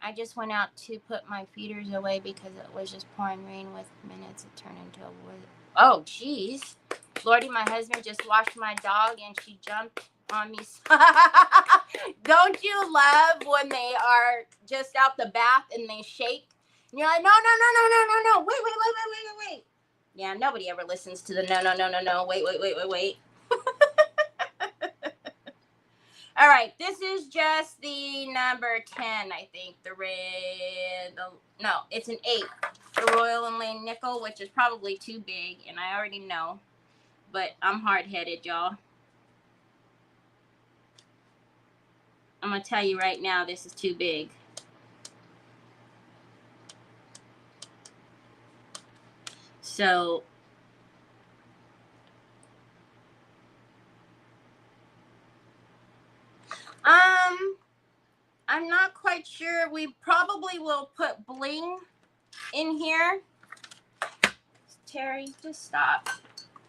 I just went out to put my feeders away because it was just pouring rain with minutes. It turned into a wood. Oh, jeez. Lordy, my husband just washed my dog and she jumped on me. Don't you love when they are just out the bath and they shake? And you're like, no, no, no, no, no, no, no. Wait, wait, wait, wait, wait, wait, wait. Yeah, nobody ever listens to the no, no, no, no, no. Wait, wait, wait, wait, wait. All right, this is just the number 10, I think. The red, no, it's an 8. The Royal and Lane nickel, which is probably too big, and I already know. But I'm hard-headed, y'all. I'm going to tell you right now, this is too big. So, I'm not quite sure. We probably will put bling in here. Terry, just stop.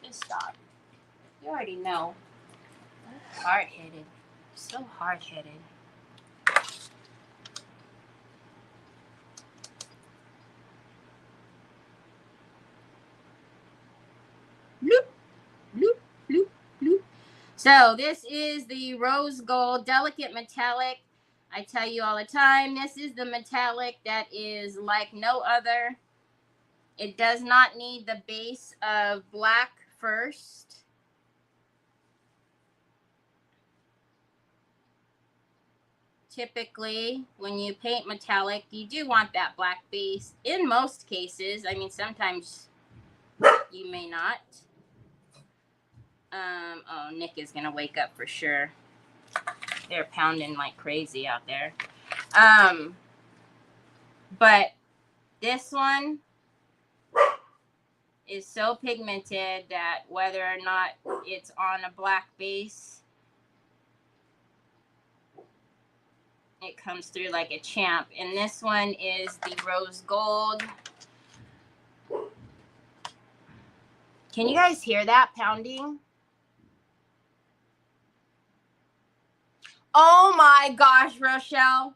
Just stop. You already know. Hard-headed. So hard-headed. Bloop, bloop, bloop, bloop. So this is the rose gold delicate metallic. I tell you all the time, this is the metallic that is like no other. It does not need the base of black first. Typically, when you paint metallic, you do want that black base. In most cases, I mean, sometimes you may not. Oh, Nick is going to wake up for sure. They're pounding like crazy out there. But this one is so pigmented that whether or not it's on a black base, it comes through like a champ. And this one is the rose gold. Can you guys hear that pounding? Oh my gosh, Rochelle.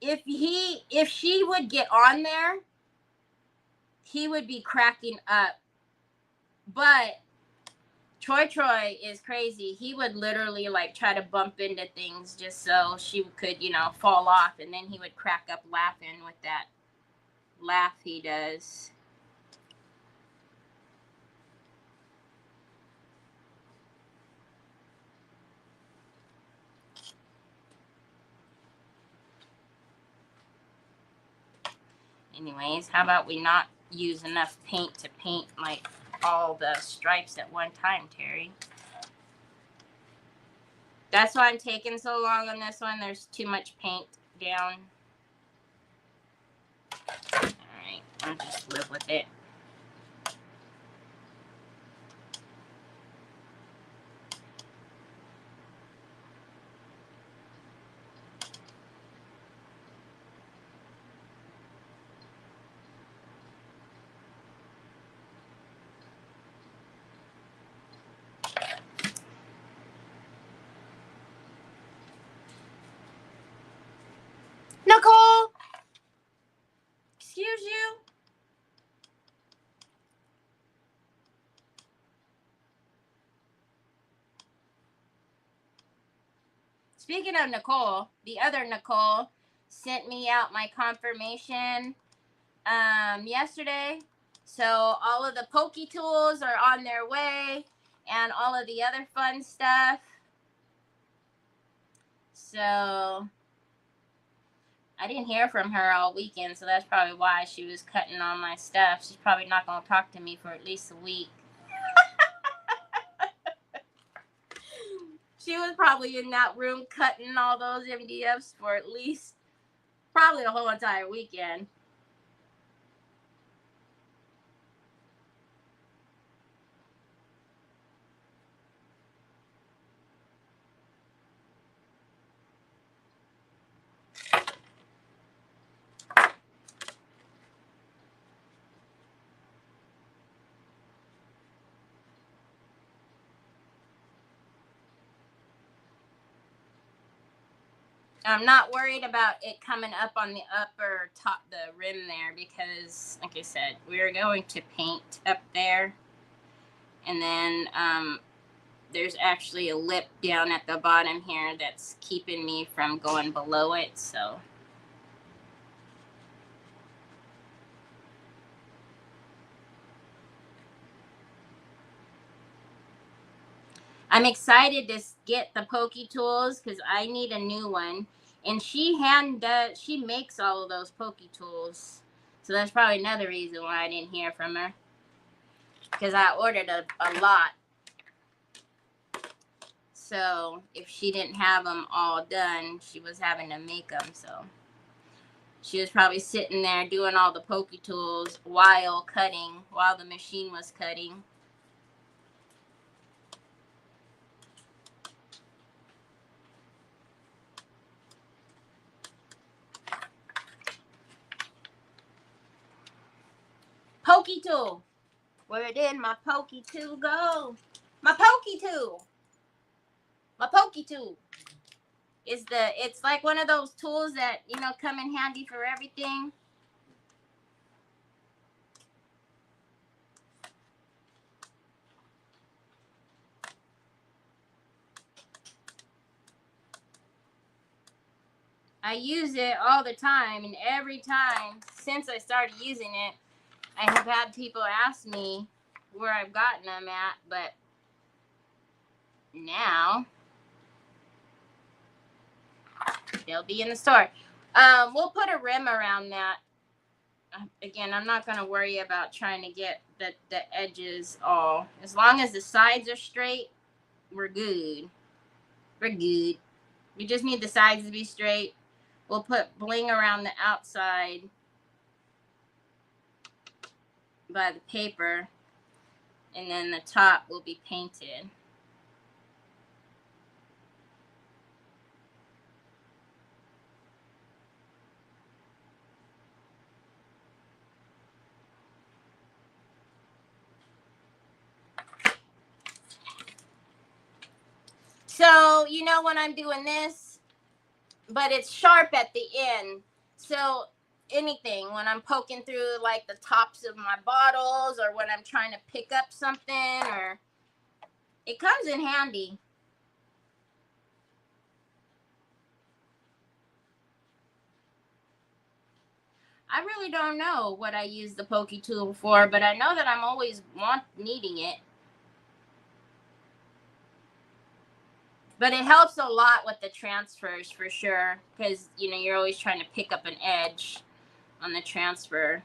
If she would get on there, he would be cracking up. But Troy is crazy. He would literally like try to bump into things just so she could, you know, fall off. And then he would crack up laughing with that laugh he does. Anyways, how about we not use enough paint to paint like all the stripes at one time, Terry? That's why I'm taking so long on this one. There's too much paint down. Alright, I'll just live with it. Nicole! Excuse you? Speaking of Nicole, the other Nicole sent me out my confirmation yesterday. So all of the pokey tools are on their way and all of the other fun stuff. So I didn't hear from her all weekend, so that's probably why she was cutting all my stuff. She's probably not going to talk to me for at least a week. She was probably in that room cutting all those MDFs for at least probably the whole entire weekend. I'm not worried about it coming up on the upper top, the rim there, because like I said, we're going to paint up there. And then there's actually a lip down at the bottom here that's keeping me from going below it, so. I'm excited to get the pokey tools because I need a new one. And she makes all of those pokey tools. So that's probably another reason why I didn't hear from her. Because I ordered a lot. So if she didn't have them all done, she was having to make them. So she was probably sitting there doing all the pokey tools while the machine was cutting. Pokey tool. Where did my pokey tool go? My pokey tool. My pokey tool. It's like one of those tools that, you know, come in handy for everything. I use it all the time, and every time since I started using it, I have had people ask me where I've gotten them at, but now they'll be in the store. We'll put a rim around that. Again, I'm not going to worry about trying to get the edges all. As long as the sides are straight, we're good. We're good. We just need the sides to be straight. We'll put bling around the outside by the paper, and then the top will be painted. So, you know, when I'm doing this, but it's sharp at the end. So anything, when I'm poking through like the tops of my bottles, or when I'm trying to pick up something, or it comes in handy. I really don't know what I use the pokey tool for, but I know that I'm always needing it. But it helps a lot with the transfers for sure, because, you know, you're always trying to pick up an edge on the transfer.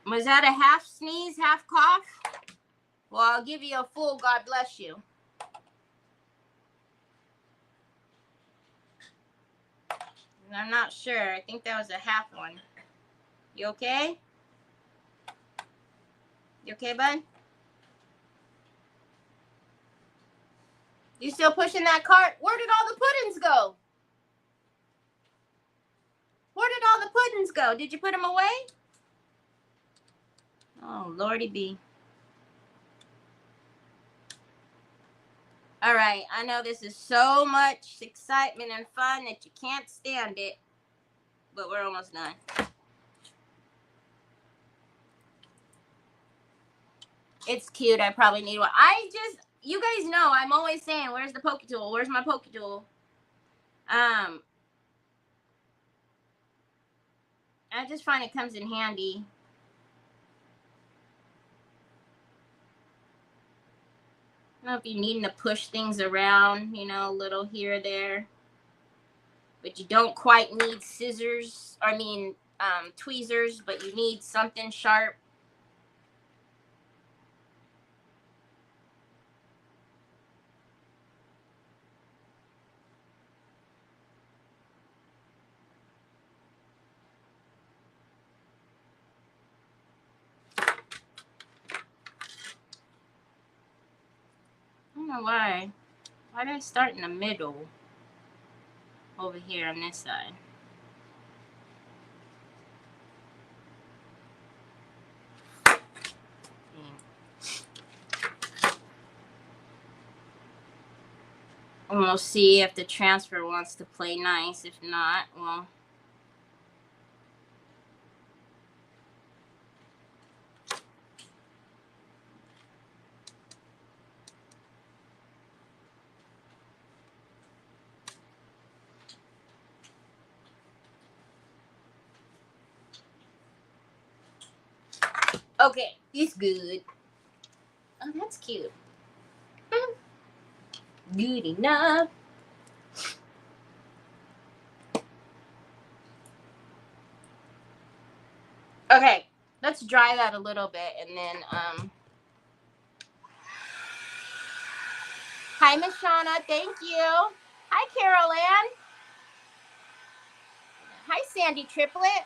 Was that a half sneeze, half cough? Well, I'll give you a full God bless you. I'm not sure. I think that was a half one. You okay? You okay, bud? You still pushing that cart? Where did all the puddings go? Where did all the puddings go? Did you put them away? Oh, Lordy be. All right. I know this is so much excitement and fun that you can't stand it, but we're almost done. It's cute. I probably need one. You guys know, I'm always saying, where's the pokey tool? Where's my pokey tool? I just find it comes in handy. I don't know if you're needing to push things around, you know, a little here or there. But you don't quite need tweezers, but you need something sharp. I don't know why. Why did I start in the middle? Over here on this side. And we'll see if the transfer wants to play nice. If not, well. Okay, he's good. Oh, that's cute. Good enough. Okay, let's dry that a little bit and then, hi, Miss Shauna. Thank you. Hi, Carol Ann. Hi, Sandy Triplet.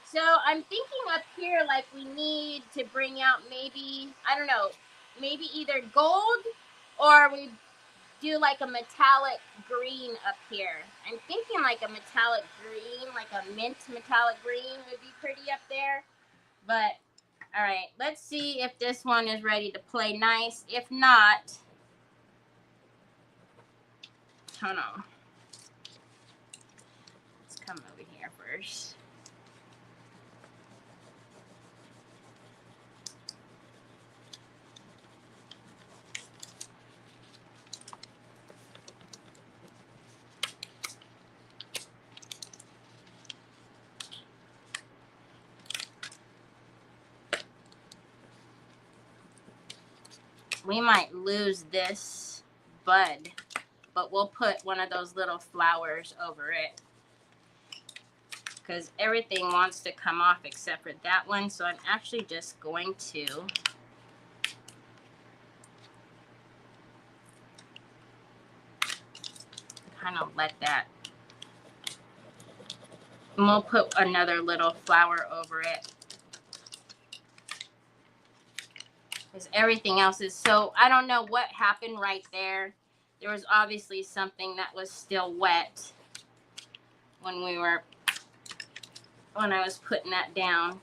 So I'm thinking up here, like, we need to bring out maybe, I don't know, maybe either gold or we do like a metallic green up here. I'm thinking like a metallic green, like a mint metallic green would be pretty up there. But, all right, let's see if this one is ready to play nice. If not, hold on. Let's come over here first. We might lose this bud, but we'll put one of those little flowers over it because everything wants to come off except for that one. So I'm actually just going to kind of let that, and we'll put another little flower over it because everything else is so, I don't know what happened right there. There was obviously something that was still wet when I was putting that down.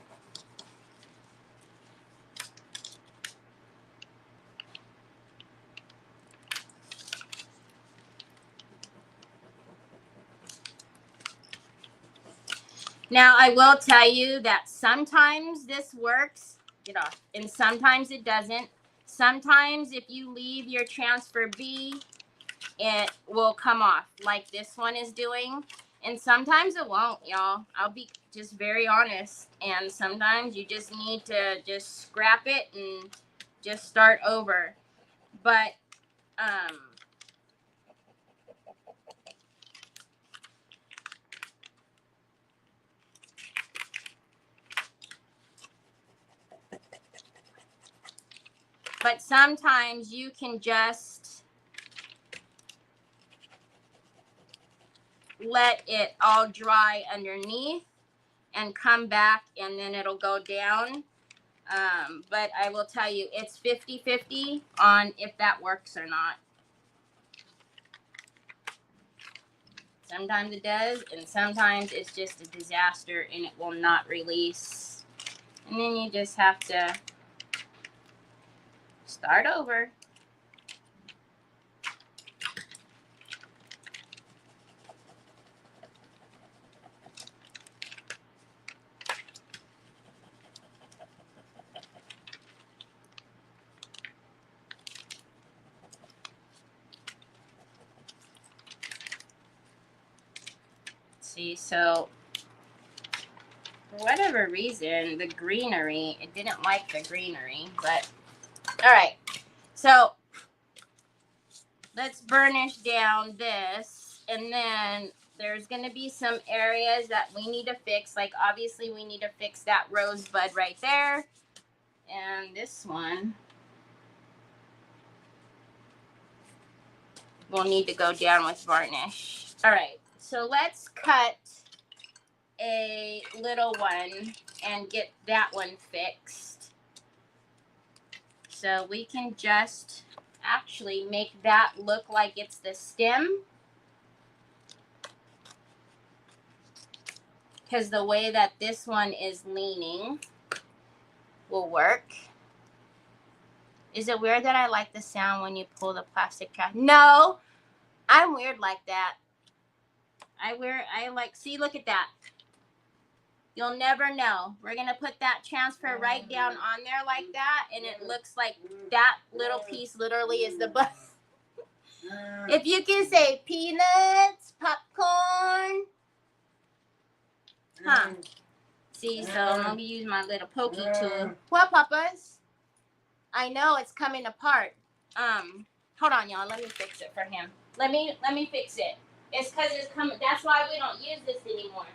Now, I will tell you that sometimes this works, get off, and sometimes it doesn't. Sometimes if you leave your transfer be, it will come off like this one is doing. And sometimes it won't, y'all. I'll be just very honest. And sometimes you just need to just scrap it and just start over. But, sometimes you can just let it all dry underneath and come back and then it'll go down. But I will tell you, it's 50-50 on if that works or not. Sometimes it does, and sometimes it's just a disaster and it will not release. And then you just have to start over. See, so for whatever reason, the greenery, it didn't like the greenery, but all right. So let's burnish down this, and then there's going to be some areas that we need to fix. Like, obviously, we need to fix that rosebud right there. And this one will need to go down with varnish. All right, so let's cut a little one and get that one fixed. So we can just actually make that look like it's the stem. because the way that this one is leaning will work. Is it weird that I like the sound when you pull the plastic cap? No, I'm weird like that. I like, see, look at that. You'll never know. We're going to put that transfer right down on there like that, and it looks like that little piece literally is the butt. If you can say peanuts, popcorn. Huh. See, so I'm going to use my little pokey tool. What, Papas? I know it's coming apart. Hold on, y'all. Let me fix it for him. Let me fix it. It's because it's coming. That's why we don't use this anymore.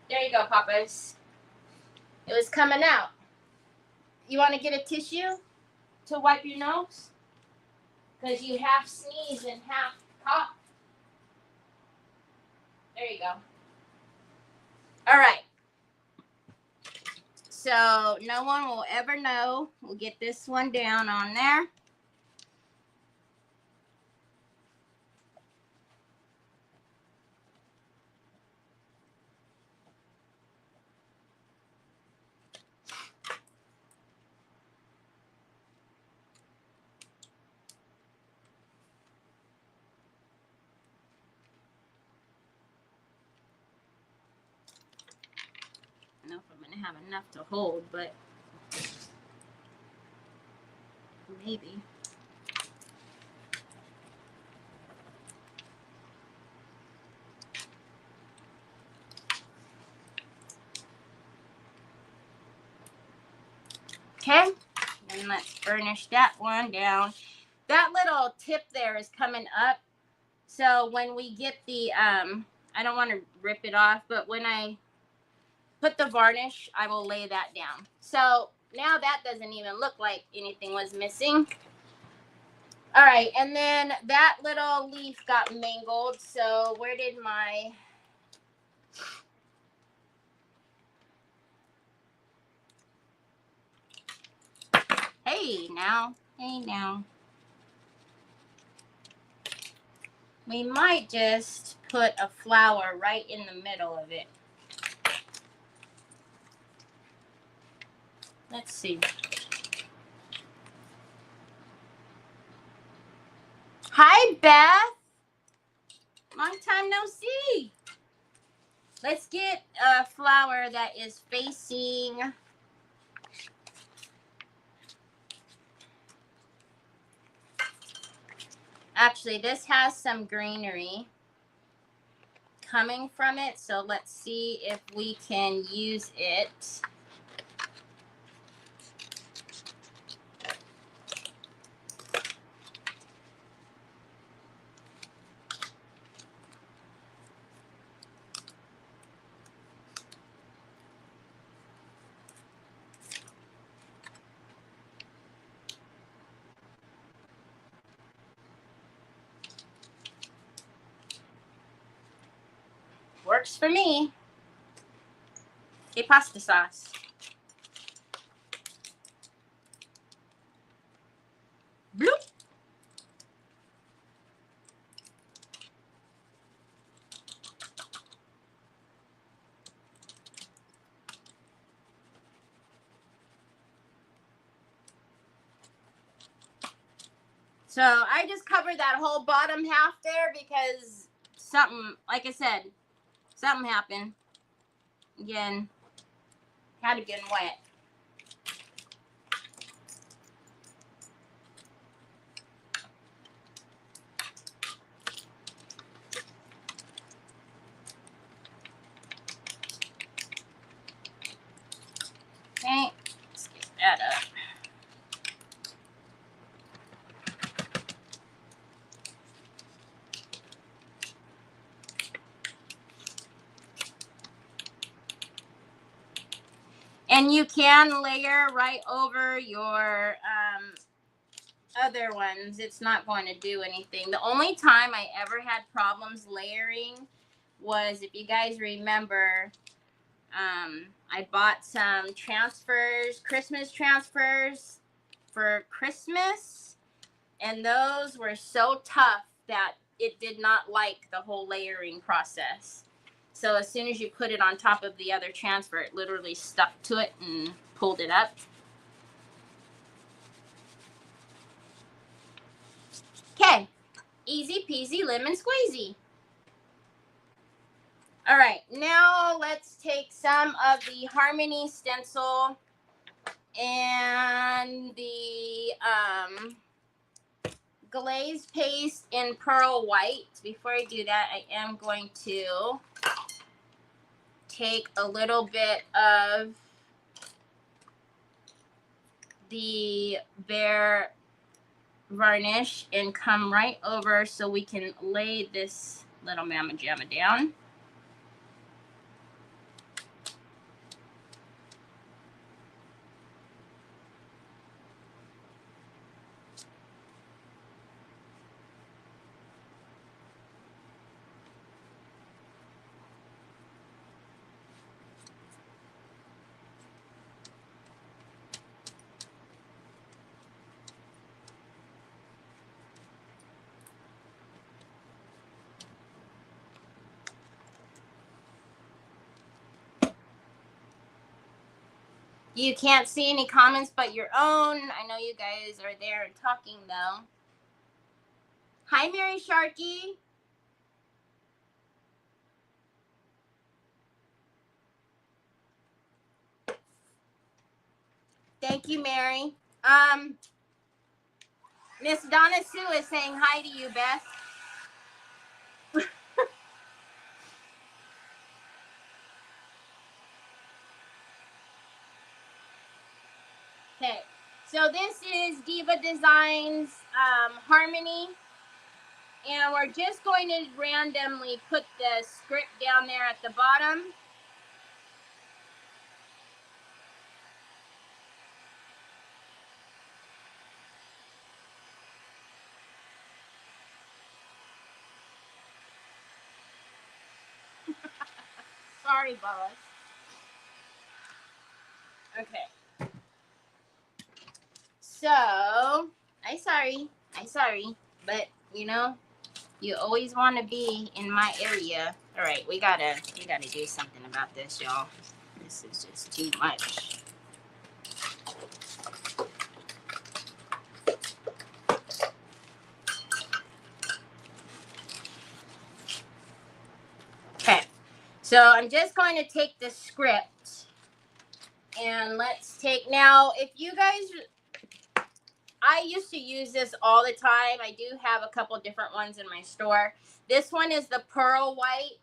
There you go, Papas. It was coming out. You want to get a tissue to wipe your nose? Because you half sneeze and half cough. There you go. All right. So no one will ever know. We'll get this one down on there. I don't know if I'm going to have enough to hold, but maybe. Okay, then let's burnish that one down. That little tip there is coming up. So when we get the, I don't want to rip it off, but when I put the varnish, I will lay that down. So now that doesn't even look like anything was missing. All right, and then that little leaf got mangled. So where did my... Hey, now. Hey, now. We might just put a flower right in the middle of it. Let's see. Hi, Beth. Long time no see. Let's get a flower that is facing... Actually, this has some greenery coming from it, so let's see if we can use it. Works for me. Okay, pasta sauce. Bloop. So I just covered that whole bottom half there because something, like I said, something happened. Again, had to get wet. Okay, let's get that up. And you can layer right over your other ones. It's not going to do anything. The only time I ever had problems layering was, if you guys remember, I bought some transfers, Christmas transfers for Christmas, and those were so tough that it did not like the whole layering process. So as soon as you put it on top of the other transfer, it literally stuck to it and pulled it up. Okay, easy peasy lemon squeezy. All right, now let's take some of the Harmony stencil and the glaze paste in pearl white. Before I do that, I am going to take a little bit of the Bear varnish and come right over so we can lay this little mamma jamma down. You can't see any comments but your own. I know you guys are there and talking though. Hi, Mary Sharkey. Thank you, Mary. Miss Donna Sue is saying hi to you, Beth. Okay, so this is Diva Designs Harmony, and we're just going to randomly put the script down there at the bottom. Sorry, Bubba. Okay. So, I sorry, but you know, you always want to be in my area. All right, we gotta do something about this, y'all. This is just too much. Okay, so I'm just going to take the script and let's take now. If you guys, I used to use this all the time. I do have a couple different ones in my store. This one is the pearl white.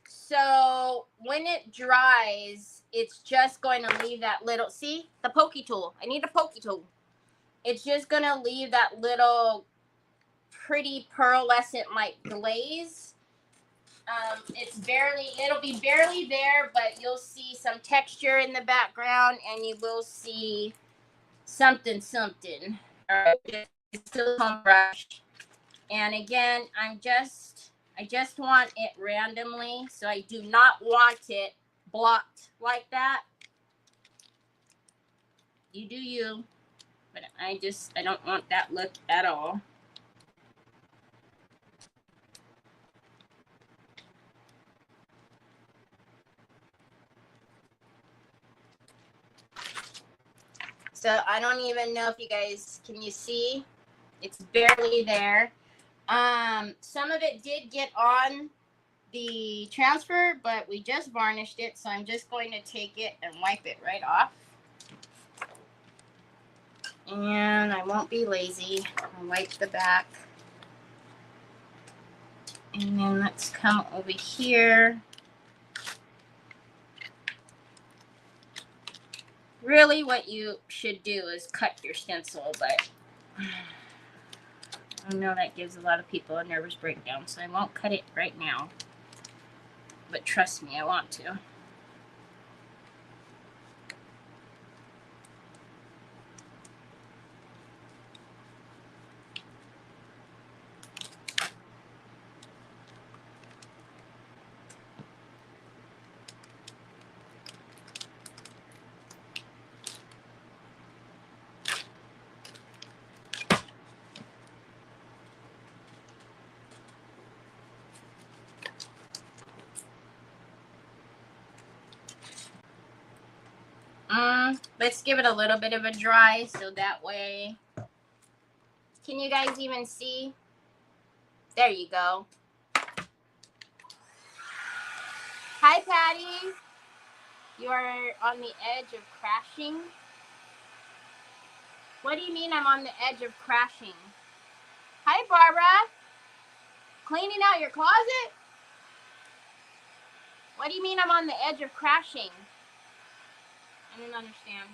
So when it dries, it's just going to leave that little, see the pokey tool. I need a pokey tool. It's just going to leave that little pretty pearlescent like glaze. It'll be barely there, but you'll see some texture in the background and you will see something. All right, silicone brush. And again, I just want it randomly, so I do not want it blocked like that. You do you, but I don't want that look at all. So I don't even know if you guys, can you see? It's barely there. Some of it did get on the transfer, but we just varnished it, so I'm just going to take it and wipe it right off. And I won't be lazy. I'll wipe the back. And then let's come over here. Really what you should do is cut your stencil, but I know that gives a lot of people a nervous breakdown, so I won't cut it right now. But trust me, I want to. Let's give it a little bit of a dry so that way. Can you guys even see? There you go. Hi, Patty. You are on the edge of crashing. What do you mean I'm on the edge of crashing? Hi, Barbara. Cleaning out your closet? What do you mean I'm on the edge of crashing? I didn't understand.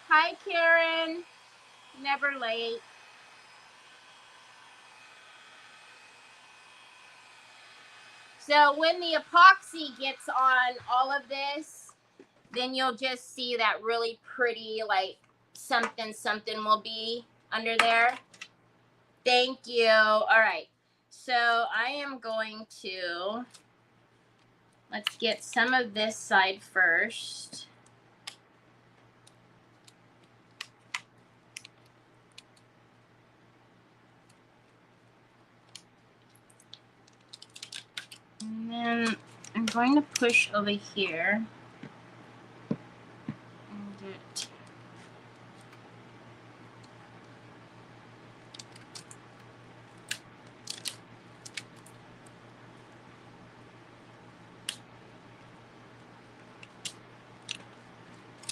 Hi, Karen. Never late. So when the epoxy gets on all of this, then you'll just see that really pretty, like, something will be under there. Thank you. All right. So I am going to, let's get some of this side first. And then I'm going to push over here.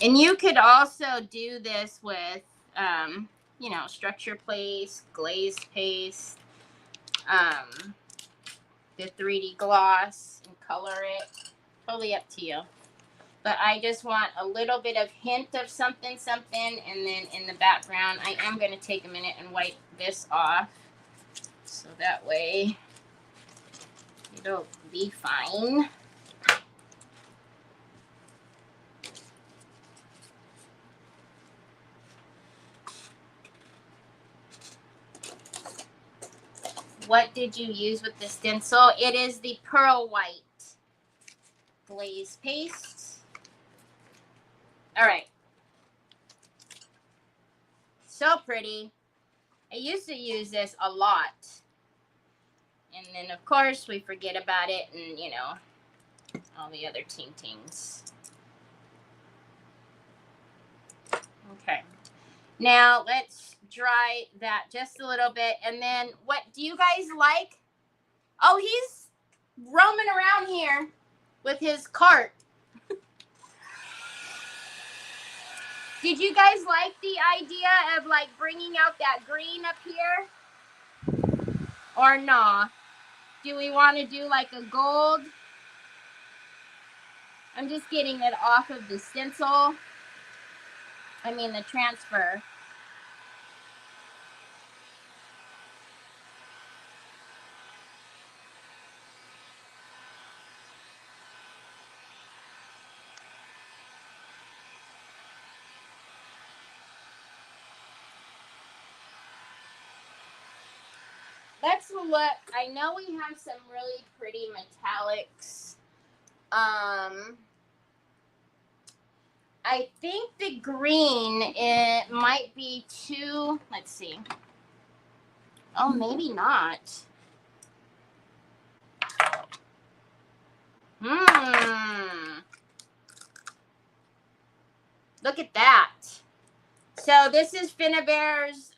And you could also do this with, you know, structure paste, glaze paste, the 3D gloss, and color it. Totally up to you. But I just want a little bit of hint of something, and then in the background, I am going to take a minute and wipe this off. So that way, it'll be fine. What did you use with the stencil? It is the Pearl White glaze paste. All right. So pretty. I used to use this a lot. And then, of course, we forget about it and, you know, all the other tings. Okay. Now, let's dry that just a little bit. And then, what do you guys like? Oh, he's roaming around here with his cart. Did you guys like the idea of, like, bringing out that green up here? Or not? Do we want to do, like, a gold? I'm just getting it off of the stencil. I mean, the transfer. Let's look. I know we have some really pretty metallics. I think the green, it might be too, let's see. Oh, maybe not. Look at that. So this is Finnabair's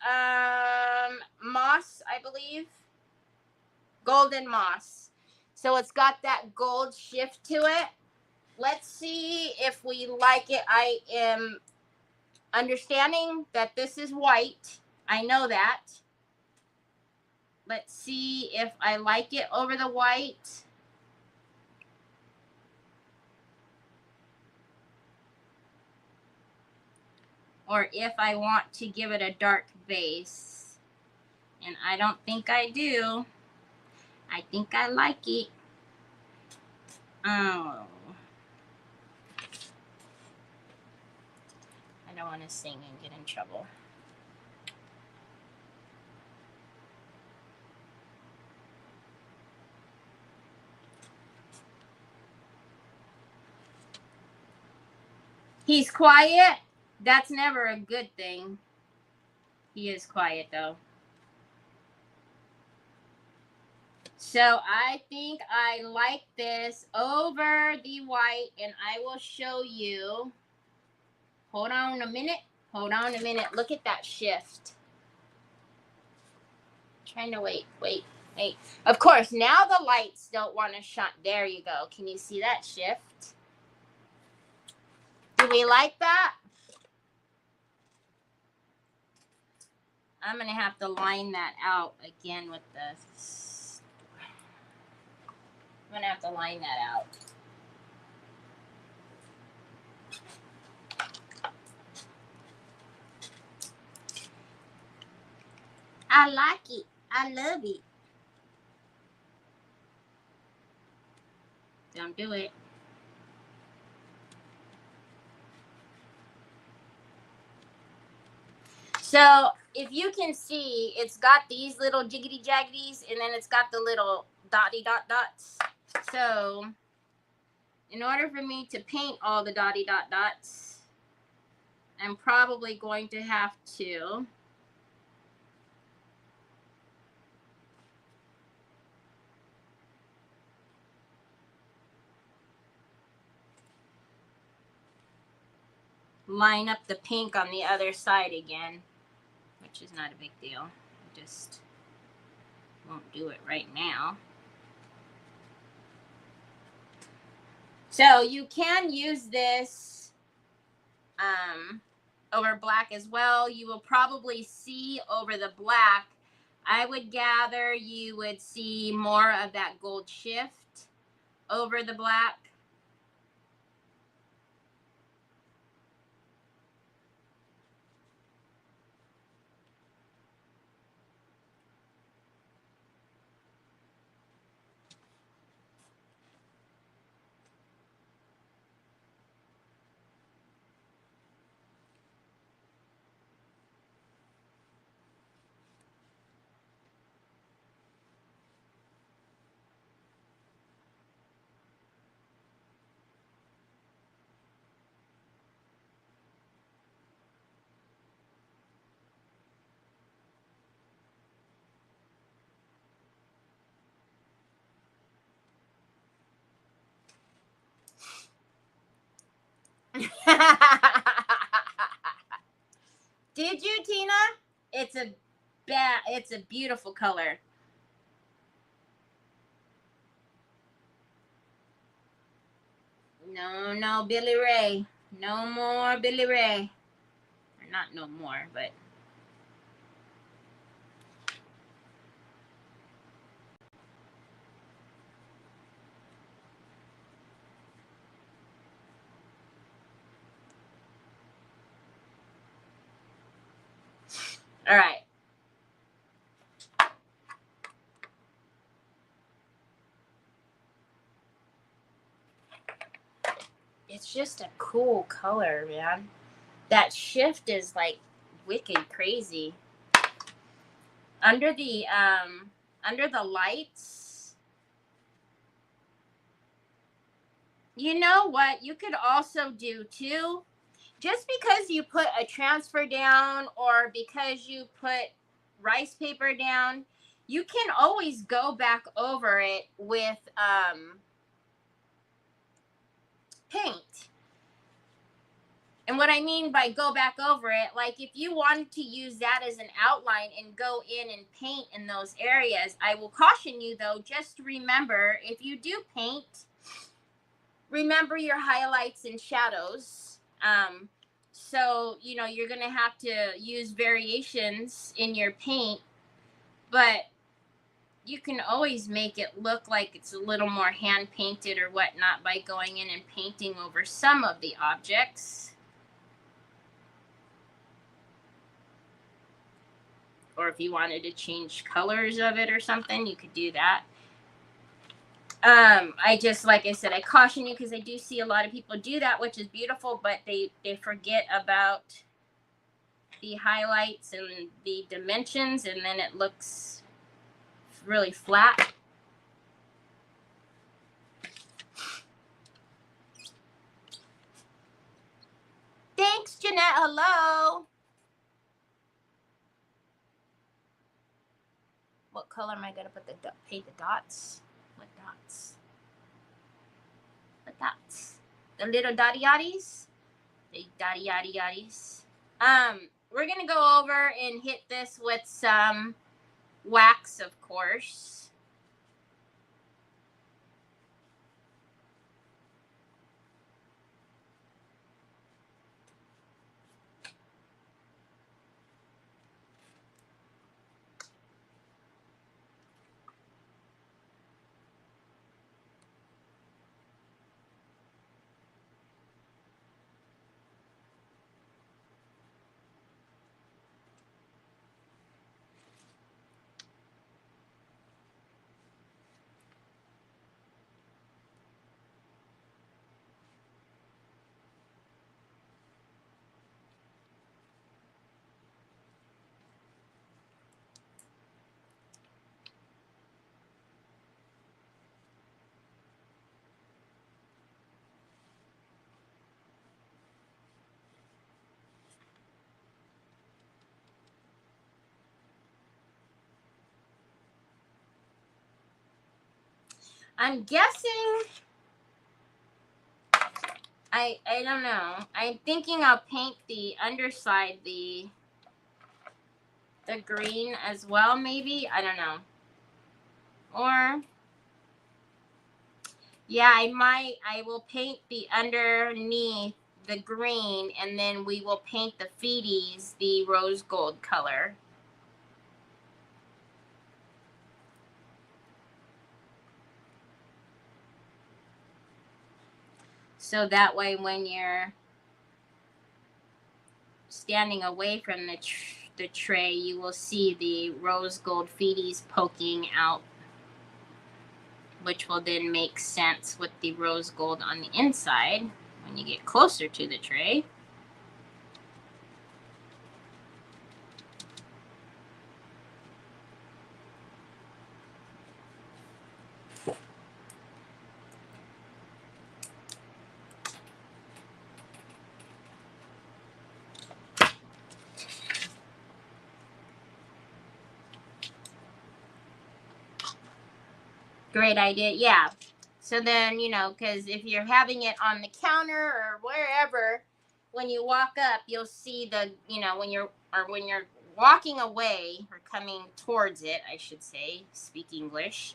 moss, I believe. Golden moss. So it's got that gold shift to it. Let's see if we like it. I am understanding that this is white. I know that. Let's see if I like it over the white. Or if I want to give it a dark base. And I don't think I do. I think I like it. Oh. I don't want to sing and get in trouble. He's quiet. That's never a good thing. He is quiet, though. So I think I like this over the white, and I will show you. Hold on a minute. Hold on a minute. Look at that shift. Trying to wait. Of course, now the lights don't want to shine. There you go. Can you see that shift? Do we like that? I'm going to have to line that out again with this. I'm going to have to line that out. I like it. I love it. Don't do it. So if you can see, it's got these little jiggity jaggities, and then it's got the little dotty dot dots. So in order for me to paint all the dotty dot dots, I'm probably going to have to line up the pink on the other side again, which is not a big deal. I just won't do it right now. So you can use this over black as well. You will probably see over the black, I would gather you would see more of that gold shift over the black. Did you, Tina? It's a beautiful color. No, Billy Ray. No more Billy Ray. Or not no more, but all right. It's just a cool color, man. That shift is like wicked crazy. Under the lights. You know what you could also do too? Just because you put a transfer down or because you put rice paper down, you can always go back over it with paint. And what I mean by go back over it, like if you wanted to use that as an outline and go in and paint in those areas, I will caution you though, just remember, if you do paint, remember your highlights and shadows. So, you know, you're going to have to use variations in your paint, but you can always make it look like it's a little more hand painted or whatnot by going in and painting over some of the objects. Or if you wanted to change colors of it or something, you could do that. I just, like I said, I caution you because I do see a lot of people do that, which is beautiful, but they forget about the highlights and the dimensions, and then it looks really flat. Thanks, Jeanette. Hello. What color am I going to put the paint the dots. What dots? What dots? The little dotty yotties. The dotty yotty yotties. We're gonna go over and hit this with some wax, of course. I'm guessing, I don't know. I'm thinking I'll paint the underside, the green as well, maybe. I don't know. Or, yeah, I will paint the underneath the green, and then we will paint the feeties the rose gold color. So that way when you're standing away from the tray, you will see the rose gold feeties poking out, which will then make sense with the rose gold on the inside when you get closer to the tray. Great idea. Yeah. So then, you know, because if you're having it on the counter or wherever, when you walk up, you'll see the, you know, when you're walking away or coming towards it, I should say, speak English,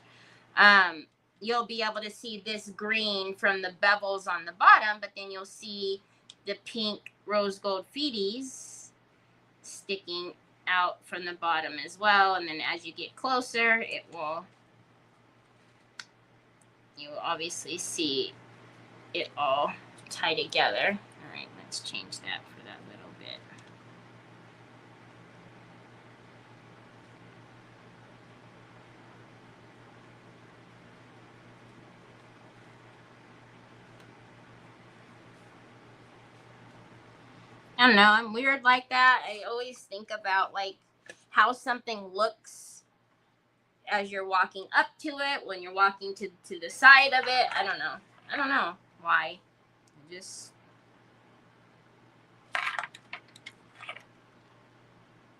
you'll be able to see this green from the bevels on the bottom, but then you'll see the pink rose gold feeties sticking out from the bottom as well. And then as you get closer, you will obviously see it all tie together. All right, let's change that for that little bit. I don't know, I'm weird like that. I always think about like how something looks as you're walking up to it, when you're walking to the side of it. I don't know why.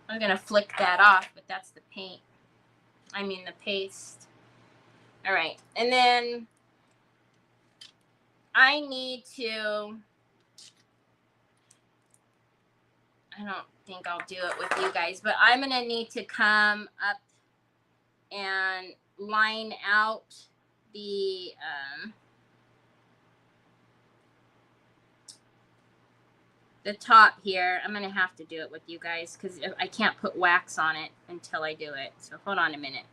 I'm gonna flick that off, but that's the paint. I mean the paste. All right, and then I need to, I don't think I'll do it with you guys, but I'm gonna need to come up and line out the top here. I'm gonna have to do it with you guys because I can't put wax on it until I do it. So hold on a minute.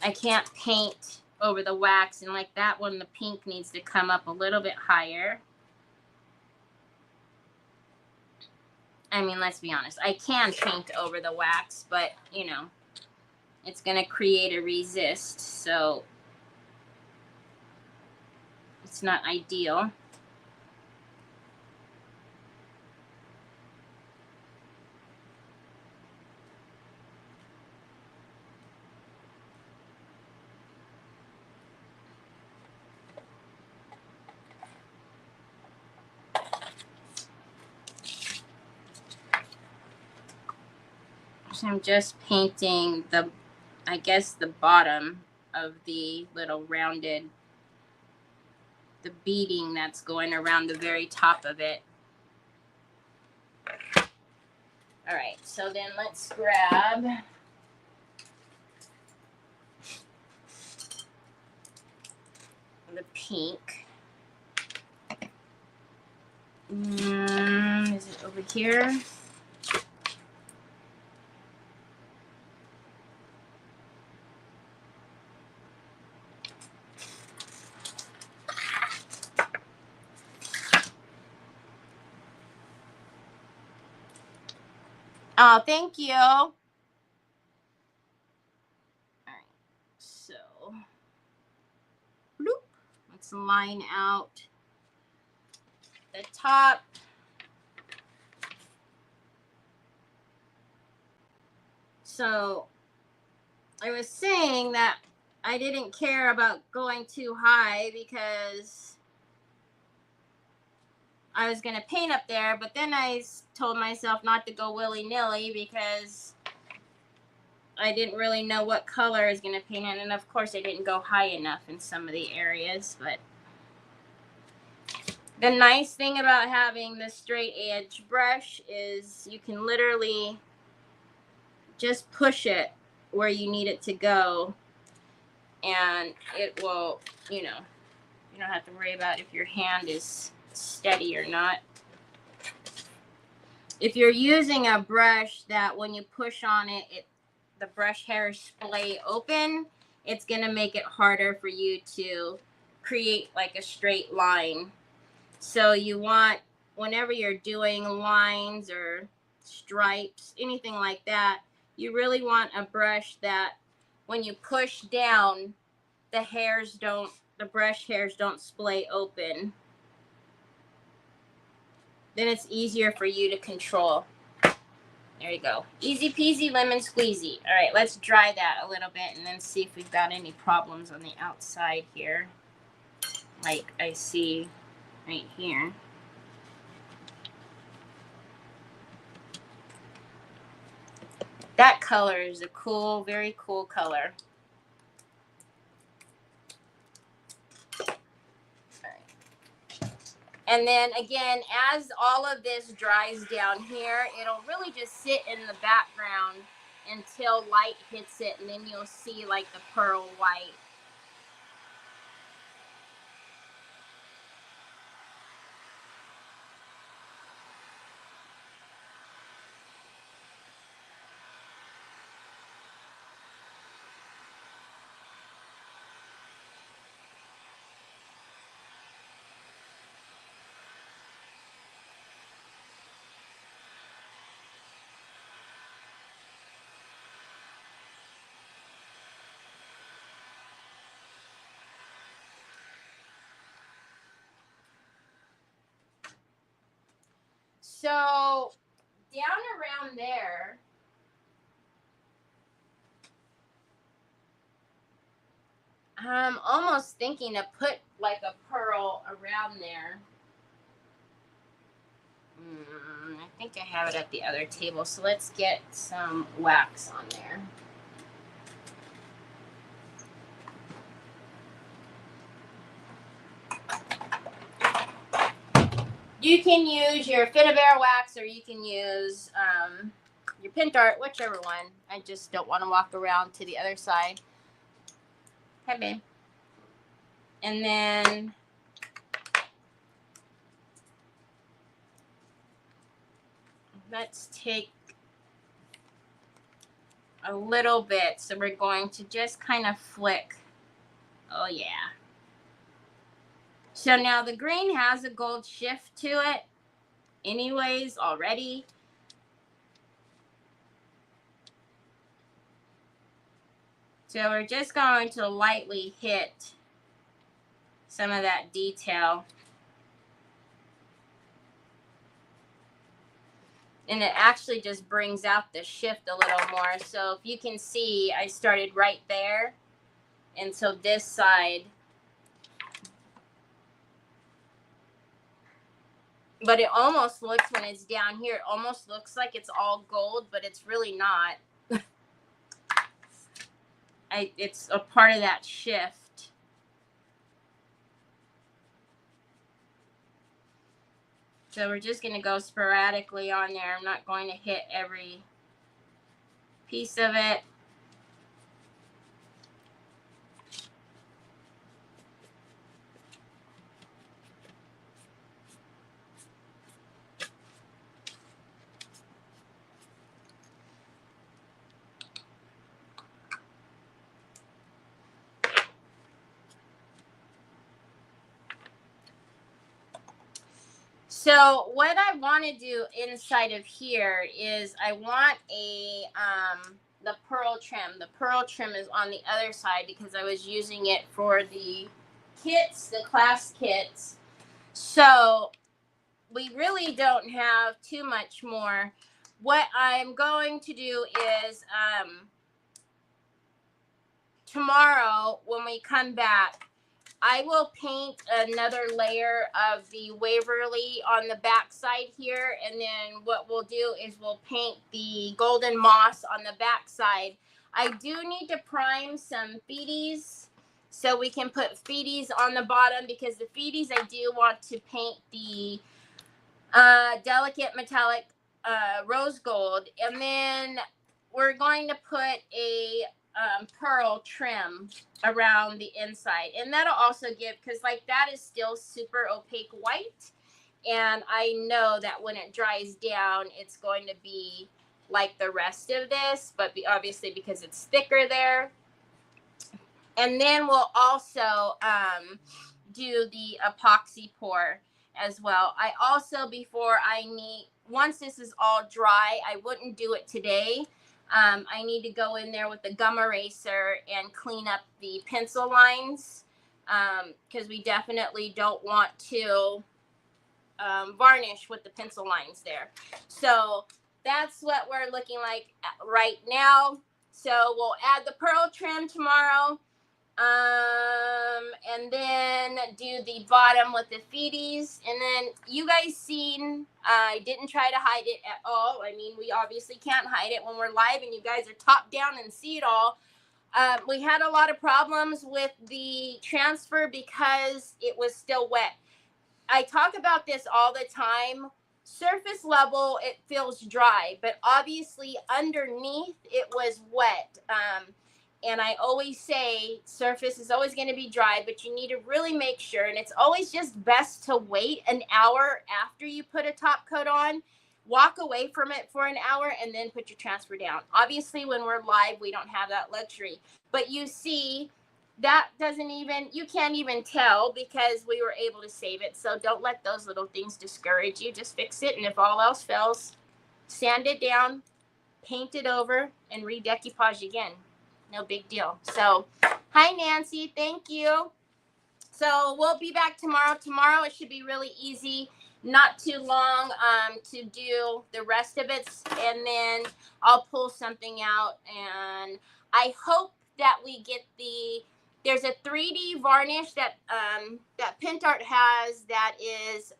I can't paint over the wax, and like that one, the pink needs to come up a little bit higher. I mean, let's be honest, I can paint over the wax, but you know, it's gonna create a resist, so it's not ideal. So I'm just painting the, I guess, the bottom of the little rounded, the beading that's going around the very top of it. All right, so then let's grab the pink. Is it over here? Oh, thank you. All right, so bloop. Let's line out the top. So I was saying that I didn't care about going too high because I was going to paint up there, but then I told myself not to go willy-nilly because I didn't really know what color I was going to paint in, and of course I didn't go high enough in some of the areas. But the nice thing about having the straight edge brush is you can literally just push it where you need it to go, and it will, you know, you don't have to worry about if your hand is steady or not. If you're using a brush that when you push on it, the brush hairs splay open, it's going to make it harder for you to create like a straight line. So you want, whenever you're doing lines or stripes, anything like that, you really want a brush that when you push down, the brush hairs don't splay open. Then it's easier for you to control. There you go. Easy peasy lemon squeezy. All right, let's dry that a little bit and then see if we've got any problems on the outside here. Like I see right here. That color is a cool, very cool color. And then again, as all of this dries down here, it'll really just sit in the background until light hits it, and then you'll see like the pearl white. So down around there, I'm almost thinking to put like a pearl around there. I think I have it at the other table, so let's get some wax on there. You can use your Finnabair wax, or you can use your Pentart, whichever one. I just don't want to walk around to the other side. Hi, babe. And then let's take a little bit. So we're going to just kind of flick. Oh, yeah. So now the green has a gold shift to it anyways already. So we're just going to lightly hit some of that detail. And it actually just brings out the shift a little more. So if you can see, I started right there. And so this side But it almost looks, when it's down here, it almost looks like it's all gold, but it's really not. It's a part of that shift. So we're just going to go sporadically on there. I'm not going to hit every piece of it. So what I want to do inside of here is I want the pearl trim. The pearl trim is on the other side because I was using it for the kits, the class kits. So we really don't have too much more. What I'm going to do is tomorrow when we come back, I will paint another layer of the Waverly on the back side here, and then what we'll do is we'll paint the golden moss on the back side. I do need to prime some feeties, so we can put feeties on the bottom, because the feeties I do want to paint the delicate metallic rose gold, and then we're going to put a pearl trim around the inside, and that'll also give, because like that is still super opaque white, and I know that when it dries down it's going to be like the rest of this, but obviously because it's thicker there. And then we'll also do the epoxy pour as well. I also, once this is all dry, I wouldn't do it today. I need to go in there with the gum eraser and clean up the pencil lines, because we definitely don't want to varnish with the pencil lines there. So that's what we're looking like right now. So we'll add the pearl trim tomorrow. And then do the bottom with the feeties. And then you guys seen, I didn't try to hide it at all. I mean, we obviously can't hide it when we're live and you guys are top down and see it all. We had a lot of problems with the transfer because it was still wet. I talk about this all the time. Surface level, it feels dry, but obviously underneath it was wet. And I always say surface is always going to be dry, but you need to really make sure. And it's always just best to wait an hour after you put a top coat on, walk away from it for an hour, and then put your transfer down. Obviously, when we're live, we don't have that luxury. But you see, that you can't even tell because we were able to save it. So don't let those little things discourage you. Just fix it. And if all else fails, sand it down, paint it over, and re-decoupage again. No big deal. So, hi, Nancy. Thank you. So we'll be back tomorrow. Tomorrow it should be really easy, not too long to do the rest of it. And then I'll pull something out. And I hope that we get there's a 3D varnish that that Pentart has that is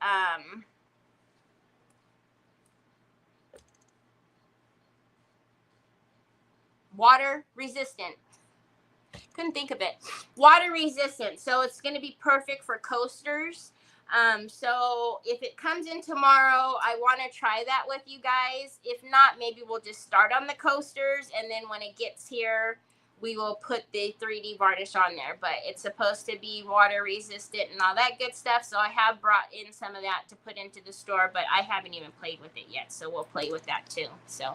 water resistant. Couldn't think of it. Water resistant. So it's going to be perfect for coasters. So if it comes in tomorrow, I want to try that with you guys. If not, maybe we'll just start on the coasters, and then when it gets here, we will put the 3D varnish on there. But it's supposed to be water resistant and all that good stuff. So I have brought in some of that to put into the store, but I haven't even played with it yet. So we'll play with that too. So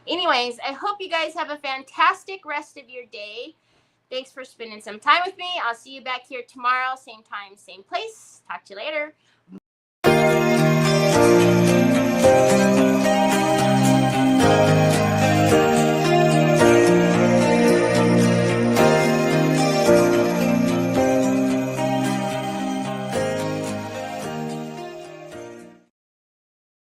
anyways, I hope you guys have a fantastic rest of your day. Thanks for spending some time with me. I'll see you back here tomorrow, same time, same place. Talk to you later.